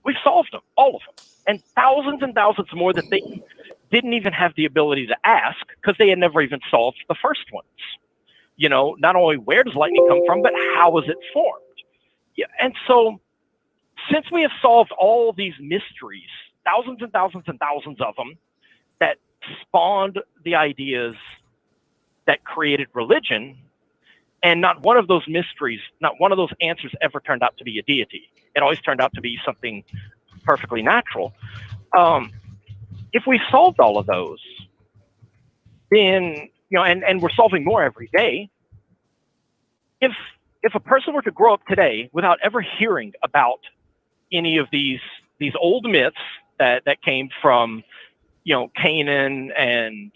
we've solved them, all of them. And thousands more that they didn't even have the ability to ask because they had never even solved the first ones. You know, not only where does lightning come from, but how was it formed? Yeah, and so since we have solved all these mysteries, thousands and thousands of them, that spawned the ideas that created religion, and not one of those mysteries, not one of those answers ever turned out to be a deity. It always turned out to be something perfectly natural. If we solved all of those, then, you know, and we're solving more every day. If a person were to grow up today without ever hearing about any of these old myths that came from, you know, Canaan and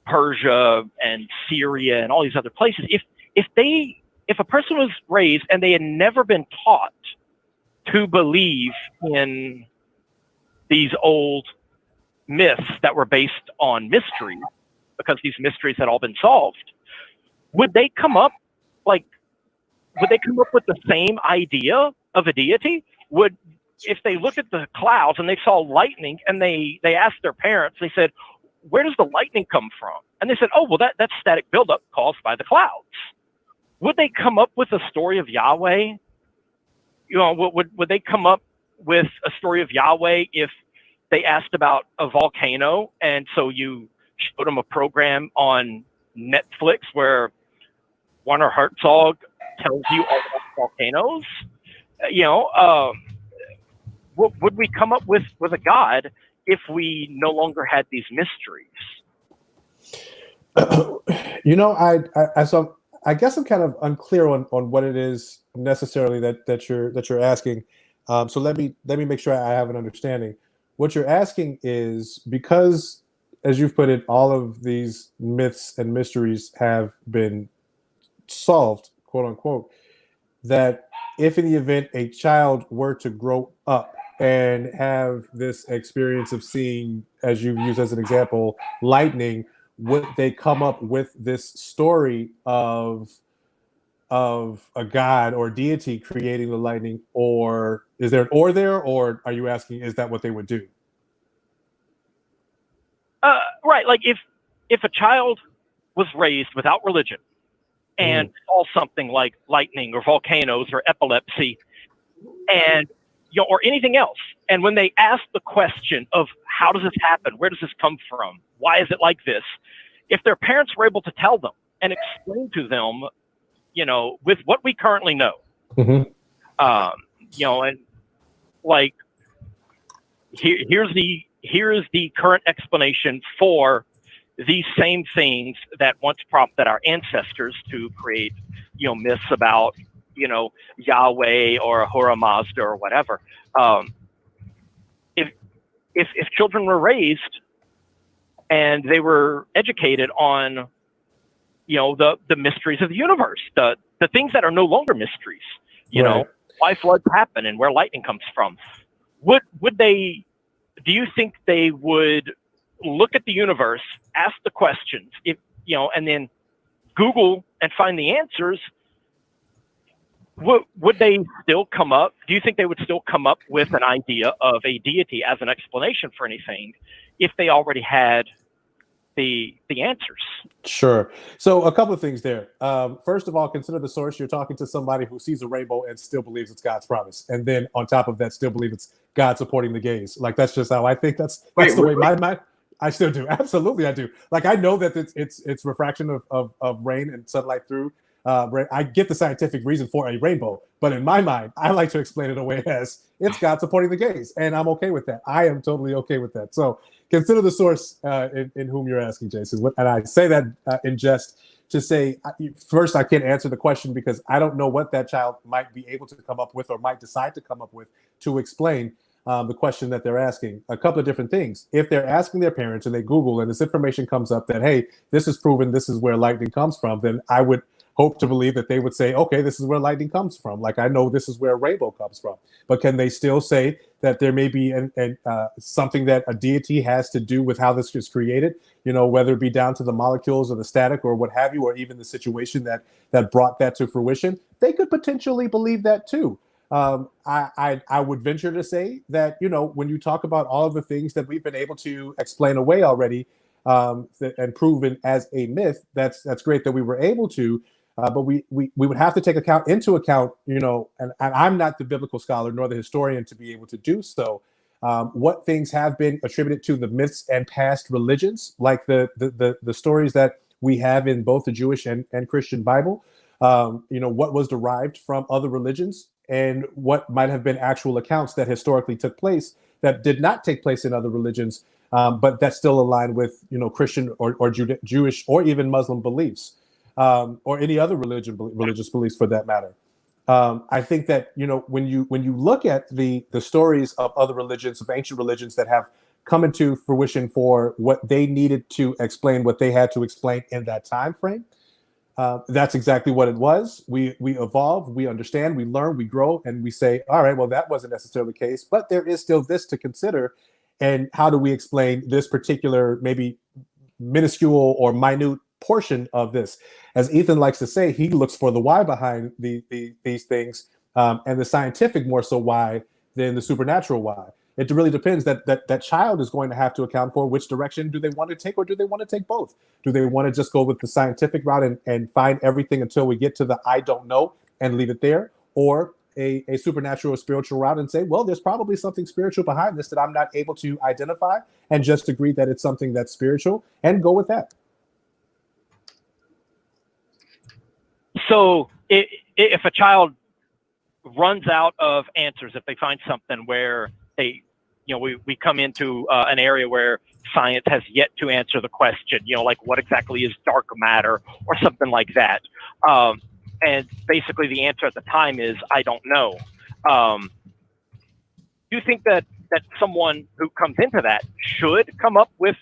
Persia and Syria and all these other places, if a person was raised and they had never been taught to believe in these old myths that were based on mystery, because these mysteries had all been solved, would they come up with the same idea of a deity? If they looked at the clouds and they saw lightning and they asked their parents, they said, where does the lightning come from? And they said, oh, well, that's static buildup caused by the clouds. Would they come up with a story of Yahweh? You know, would they come up with a story of Yahweh if they asked about a volcano, and so you showed them a program on Netflix where Werner Herzog tells you all about volcanoes? You know, would we come up with a God if we no longer had these mysteries? You know, I guess I'm kind of unclear on what it is necessarily that you're asking. So let me make sure I have an understanding. What you're asking is, because, as you've put it, all of these myths and mysteries have been solved, quote unquote, that if in the event a child were to grow up and have this experience of seeing, as you've used as an example, lightning, would they come up with this story of a god or deity creating the lightning? Or is there an or there, or are you asking, is that what they would do? Right. Like if a child was raised without religion and saw something like lightning or volcanoes or epilepsy and, you know, or anything else, and when they ask the question of how does this happen, where does this come from, why is it like this, if their parents were able to tell them and explain to them, you know, with what we currently know, Mm-hmm. you know, and like here's the current explanation for these same things that once prompted our ancestors to create, you know, myths about, you know, Yahweh or Ahura Mazda or whatever. If children were raised and they were educated on, you know, the mysteries of the universe, the things that are no longer mysteries, you Right. know, why floods happen and where lightning comes from, would they? Do you think they would look at the universe, ask the questions, if you know, and then Google and find the answers? Would they still come up? Do you think they would still come up with an idea of a deity as an explanation for anything if they already had the answers? Sure. So a couple of things there. First of all, consider the source. You're talking to somebody who sees a rainbow and still believes it's God's promise, and then on top of that, still believe it's God supporting the gays. Like that's just how I think. That's the way my mind. I still do. Absolutely, I do. Like I know that it's refraction of rain and sunlight through. I get the scientific reason for a rainbow, but in my mind, I like to explain it away as it's God supporting the gays, and I'm okay with that. I am totally okay with that. So consider the source in whom you're asking, Jason. And I say that in jest to say, first, I can't answer the question because I don't know what that child might be able to come up with or might decide to come up with to explain the question that they're asking. A couple of different things. If they're asking their parents and they Google and this information comes up that, hey, this is proven, this is where lightning comes from, then I would hope to believe that they would say, okay, this is where lightning comes from. Like I know this is where a rainbow comes from. But can they still say that there may be something that a deity has to do with how this is created? You know, whether it be down to the molecules or the static or what have you, or even the situation that brought that to fruition, they could potentially believe that too. I would venture to say that, you know, when you talk about all of the things that we've been able to explain away already and proven as a myth, that's great that we were able to. But we would have to take into account, you know, and I'm not the biblical scholar nor the historian to be able to do so. What things have been attributed to the myths and past religions, like the stories that we have in both the Jewish and Christian Bible. You know, what was derived from other religions and what might have been actual accounts that historically took place that did not take place in other religions, but that still align with, you know, Christian or Jewish or even Muslim beliefs. Or any other religious beliefs for that matter. I think that, you know, when you look at the stories of other religions, of ancient religions that have come into fruition for what they needed to explain what they had to explain in that time frame, that's exactly what it was. We evolve, we understand, we learn, we grow, and we say, all right, well, that wasn't necessarily the case, but there is still this to consider. And how do we explain this particular, maybe minuscule or minute portion of this? As Ethan likes to say, he looks for the why behind these things, and the scientific more so why than the supernatural why. It really depends. That child is going to have to account for which direction do they want to take, or do they want to take both? Do they want to just go with the scientific route and find everything until we get to the I don't know and leave it there, or a supernatural or spiritual route and say, well, there's probably something spiritual behind this that I'm not able to identify, and just agree that it's something that's spiritual and go with that. So if a child runs out of answers, if they find something where they, you know, we come into an area where science has yet to answer the question, you know, like what exactly is dark matter or something like that. And basically the answer at the time is, I don't know. Do you think that someone who comes into that should come up with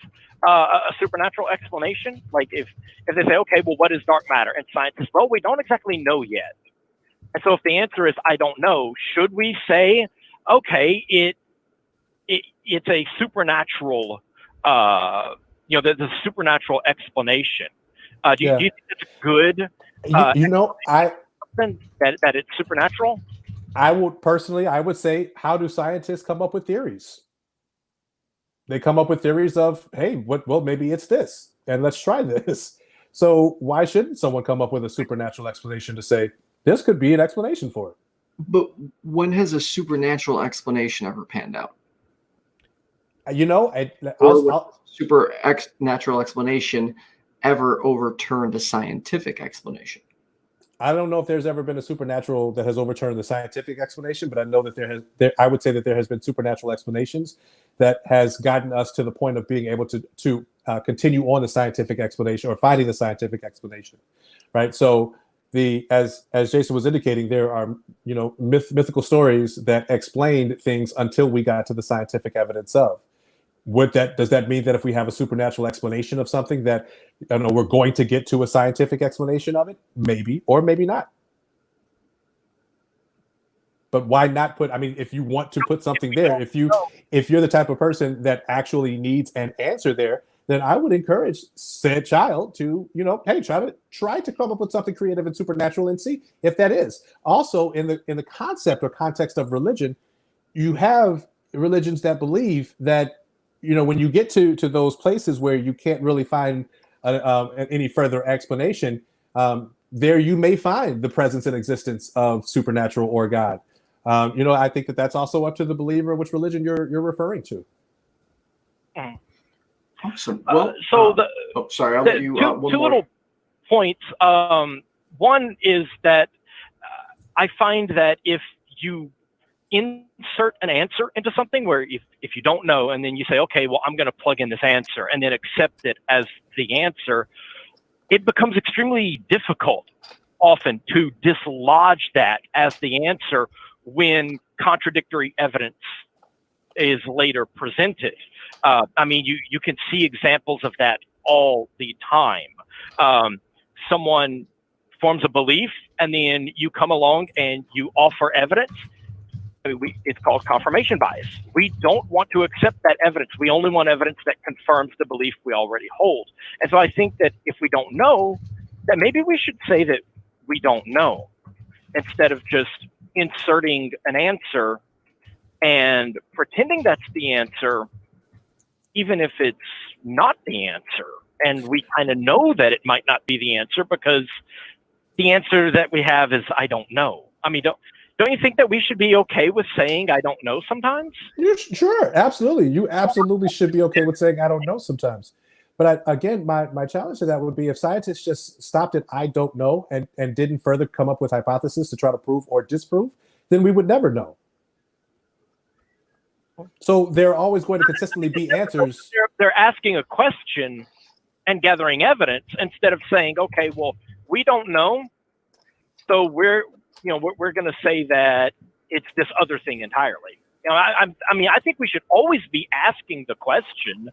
a supernatural explanation? Like if they say, okay, well, what is dark matter? And science says, well, we don't exactly know yet. And so if the answer is, I don't know, should we say, okay, it's a supernatural, you know, there's a supernatural explanation. Do you think it's good? You know, that it's supernatural? I would say, how do scientists come up with theories? They come up with theories of, hey, well, maybe it's this, and let's try this. So why shouldn't someone come up with a supernatural explanation to say, this could be an explanation for it? But when has a supernatural explanation ever panned out? You know, Supernatural explanation ever overturned a scientific explanation? I don't know if there's ever been a supernatural that has overturned the scientific explanation, but I know that I would say that there has been supernatural explanations that has gotten us to the point of being able to continue on the scientific explanation or finding the scientific explanation, right? So as Jason was indicating, there are mythical stories that explained things until we got to the scientific evidence of. Does that mean that if we have a supernatural explanation of something that we're going to get to a scientific explanation of it? Maybe, or maybe not. But why not put? I mean, if you want to put something there, if you're the type of person that actually needs an answer there, then I would encourage said child to hey, try to come up with something creative and supernatural and see if that is. Also, in the concept or context of religion, you have religions that believe that when you get to those places where you can't really find any further explanation, there you may find the presence and existence of supernatural or God. I think that's also up to the believer which religion you're referring to. Awesome. Well, sorry, I'll let you. Two little points. One is that I find that if you insert an answer into something where if you don't know and then you say, okay, well, I'm going to plug in this answer and then accept it as the answer, it becomes extremely difficult often to dislodge that as the answer when contradictory evidence is later presented. I mean, you can see examples of that all the time. Someone forms a belief and then you come along and you offer evidence. It's called confirmation bias. We don't want to accept that evidence. We only want evidence that confirms the belief we already hold. And so I think that if we don't know, that maybe we should say that we don't know instead of just inserting an answer and pretending that's the answer, even if it's not the answer. And we kind of know that it might not be the answer because the answer that we have is, I don't know. I mean, don't you think that we should be okay with saying I don't know sometimes? Sure, absolutely. You absolutely should be okay with saying I don't know sometimes. But again, my challenge to that would be if scientists just stopped at I don't know and didn't further come up with hypotheses to try to prove or disprove, then we would never know. So there are always going to consistently be answers. They're asking a question and gathering evidence instead of saying, okay, well, we don't know, so we're going to say that it's this other thing entirely. I mean, I think we should always be asking the question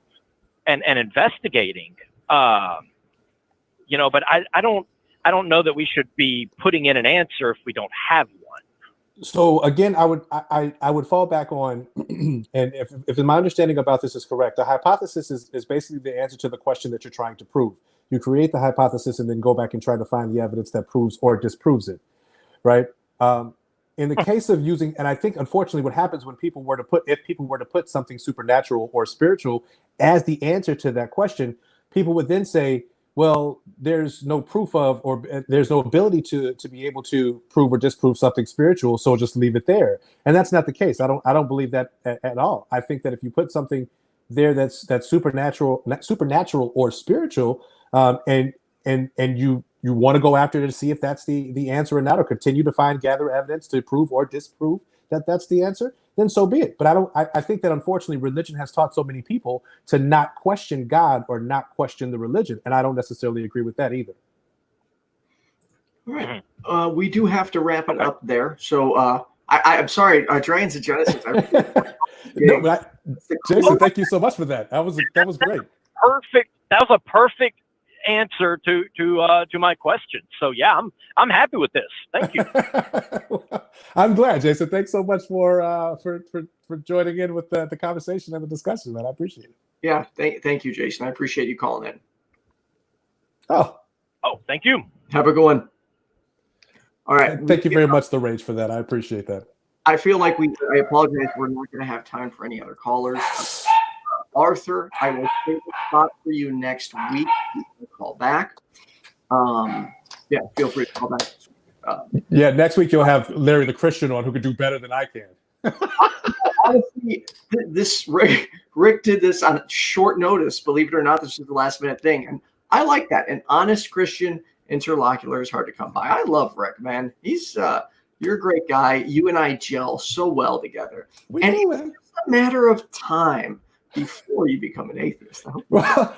and investigating. But I don't know that we should be putting in an answer if we don't have one. So again, I would fall back on, and if my understanding about this is correct, the hypothesis is basically the answer to the question that you're trying to prove. You create the hypothesis and then go back and try to find the evidence that proves or disproves it. Right. In the case of using, and I think unfortunately what happens when people were to put something supernatural or spiritual as the answer to that question, people would then say, well, there's no proof of, or there's no ability to be able to prove or disprove something spiritual, so just leave it there. And that's not the case. I don't believe that at all. I think that if you put something there that's supernatural or spiritual, and you want to go after it to see if that's the answer or not, or continue to gather evidence to prove or disprove that that's the answer, then so be it. But I think that unfortunately religion has taught so many people to not question God or not question the religion. And I don't necessarily agree with that either. All right. We do have to wrap it up there. So I'm sorry, Dragons of Genesis. Jason, thank you so much for that. That was great. Perfect. That was a perfect answer to my question. So yeah, I'm happy with this. Thank you. I'm glad, Jason. Thanks so much for joining in with the conversation and the discussion, man. I appreciate it. Yeah, thank you, Jason. I appreciate you calling in. Oh, thank you. Have a good one. All right. Thank you very much, The Rage, for that. I appreciate that. I feel like I apologize. We're not going to have time for any other callers. Arthur, I will save a spot for you next week. You can call back. Yeah, feel free to call back. Yeah, next week you'll have Larry the Christian on, who could do better than I can. Honestly, this Rick did this on short notice. Believe it or not, this is the last minute thing, and I like that. An honest Christian interlocutor is hard to come by. I love Rick, man. He's you're a great guy. You and I gel so well together. We and do, it's man. a matter of time before you become an atheist. Well,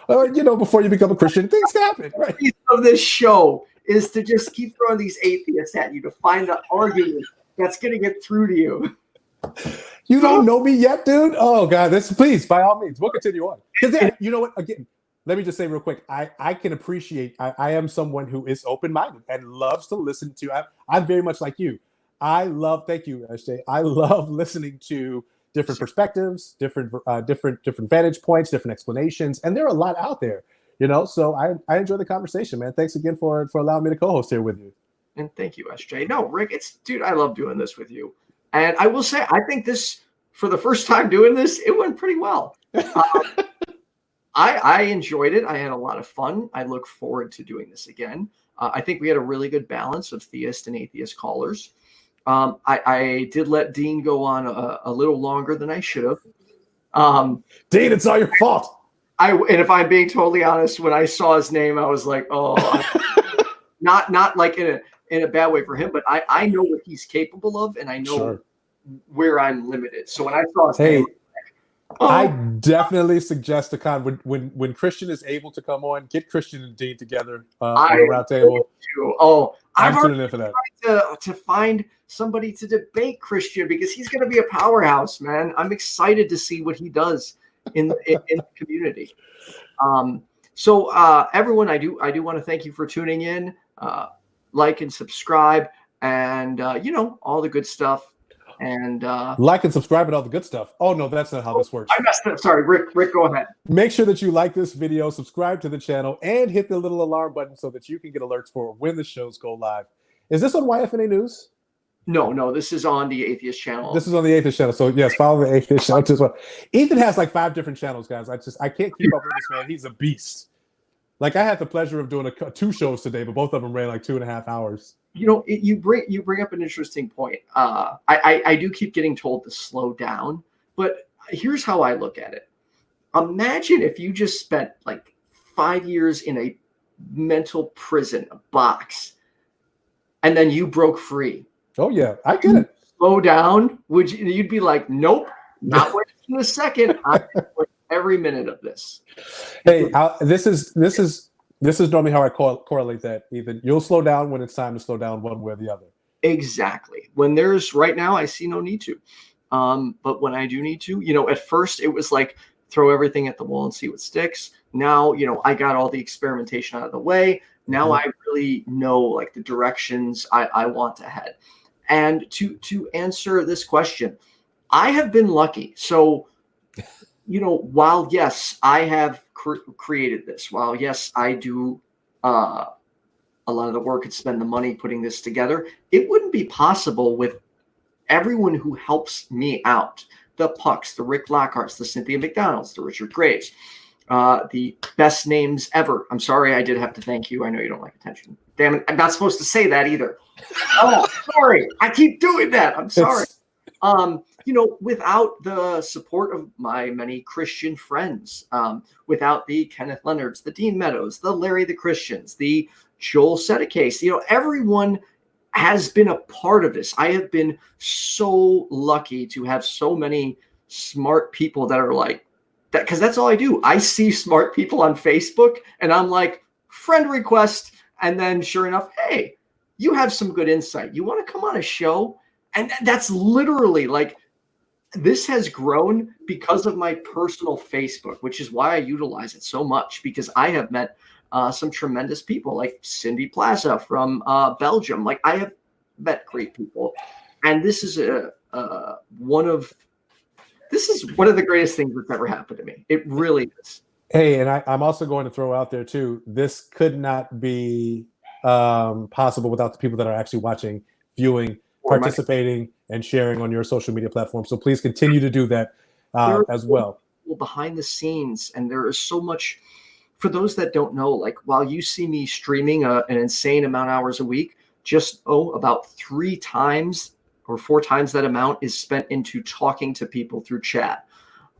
before you become a Christian, things happen, right? The piece of this show is to just keep throwing these atheists at you to find the argument that's going to get through to you. You don't know me yet, dude? Oh, God. Please, by all means, we'll continue on. Because you know what? Again, let me just say real quick, I can appreciate, I am someone who is open-minded and loves to listen to, I'm very much like you. Thank you, SJ. I love listening to different perspectives, different vantage points, different explanations, and there are a lot out there, so I enjoy the conversation, man. Thanks again for allowing me to co-host here with you. And thank you, SJ. No, Rick, dude, I love doing this with you. And I will say, I think this, for the first time doing this, it went pretty well. I enjoyed it. I had a lot of fun. I look forward to doing this again. I think we had a really good balance of theist and atheist callers. I did let Dean go on a little longer than I should have. Dean, it's all your fault. And if I'm being totally honest, when I saw his name, I was like, oh, not like in a bad way for him, but I know what he's capable of, and I know where I'm limited. So when I saw his name, I definitely suggest when Christian is able to come on, get Christian and Dean together on a round table. I'm tuning in for that. To find somebody to debate Christian because he's going to be a powerhouse, man. I'm excited to see what he does in the community. So everyone, I do want to thank you for tuning in. Like and subscribe, and all the good stuff. And like and subscribe and all the good stuff. Oh no, that's not how this works. I messed up. Sorry, Rick, go ahead. Make sure that you like this video, subscribe to the channel, and hit the little alarm button so that you can get alerts for when the shows go live. Is this on YFNA News? No, this is on the Atheist channel. This is on the Atheist channel. So yes, follow the Atheist channel as well. Ethan has like 5 different channels, guys. I can't keep up with this man. He's a beast. Like I had the pleasure of doing 2 shows today, but both of them ran like 2.5 hours. You bring up an interesting point. I do keep getting told to slow down, but here's how I look at it. Imagine if you just spent like 5 years in a mental prison, a box, and then you broke free. Oh yeah, I get it. Slow down. You'd be like, nope, not waiting a second. I'm enjoying every minute of this. Hey, this is normally how I correlate that, Ethan. You'll slow down when it's time to slow down one way or the other. Exactly. Right now, I see no need to. But when I do need to, at first it was like throw everything at the wall and see what sticks. Now, I got all the experimentation out of the way. Now I really know like the directions I want to head. And to answer this question, I have been lucky. So, while yes, I have created this, while yes, I do a lot of the work and spend the money putting this together, it wouldn't be possible with everyone who helps me out. The Pucks, the Rick Lockharts, the Cynthia McDonalds, the Richard Graves, the Best Names Ever. I'm sorry, I did have to thank you. I know you don't like attention. Damn it, I'm not supposed to say that either. Oh, sorry. I keep doing that. I'm sorry. Without the support of my many Christian friends, without the Kenneth Leonards, the Dean Meadows, the Larry the Christians, the Joel Sedecase, everyone has been a part of this. I have been so lucky to have so many smart people that are like that, because that's all I do. I see smart people on Facebook and I'm like, friend request. And then sure enough, hey, you have some good insight. You want to come on a show? And that's literally like, this has grown because of my personal Facebook, which is why I utilize it so much, because I have met some tremendous people like Cindy PLAZA from Belgium. Like I have met great people. And this is one of the greatest things that's ever happened to me. It really is. Hey, and I'm also going to throw out there too, this could not be possible without the people that are actually watching, viewing, participating, and sharing on your social media platform. So please continue to do that as well. Behind the scenes, and there is so much. For those that don't know, like while you see me streaming an insane amount of hours a week, just about 3 times or 4 times that amount is spent into talking to people through chat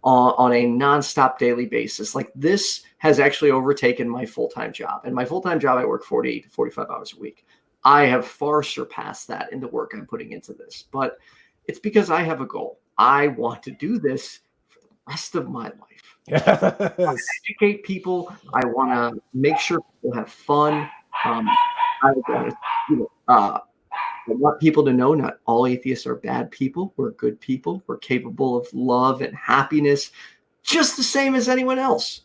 on a nonstop daily basis. Like this has actually overtaken my full-time job. And my full-time job, I work 40 to 45 hours a week. I have far surpassed that in the work I'm putting into this. But it's because I have a goal. I want to do this for the rest of my life. Yes. I want to educate people. I want to make sure people have fun. I want people to know not all atheists are bad people. We're good people. We're capable of love and happiness, just the same as anyone else.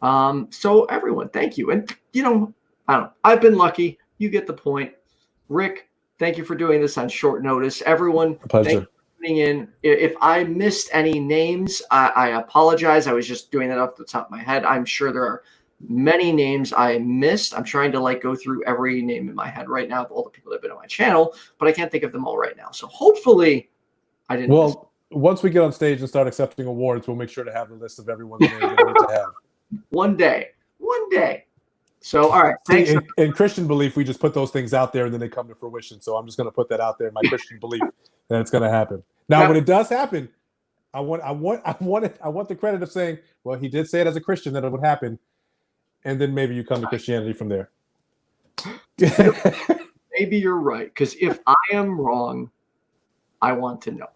So everyone, thank you. And I don't know, I've been lucky. You get the point. Rick, thank you for doing this on short notice. Everyone, pleasure. Thank you for tuning in. If I missed any names, I apologize. I was just doing that off the top of my head. I'm sure there are many names I missed. I'm trying to go through every name in my head right now of all the people that have been on my channel, but I can't think of them all right now. So hopefully I didn't. Well, once we get on stage and start accepting awards, we'll make sure to have the list of everyone's names that we need to have. One day. So, all right. Thanks. In Christian belief, we just put those things out there and then they come to fruition. So I'm just going to put that out there in my Christian belief that it's going to happen. Now, when it does happen, I want the credit of saying, well, he did say it as a Christian that it would happen. And then maybe you come to Christianity from there. Maybe you're right. Because if I am wrong, I want to know.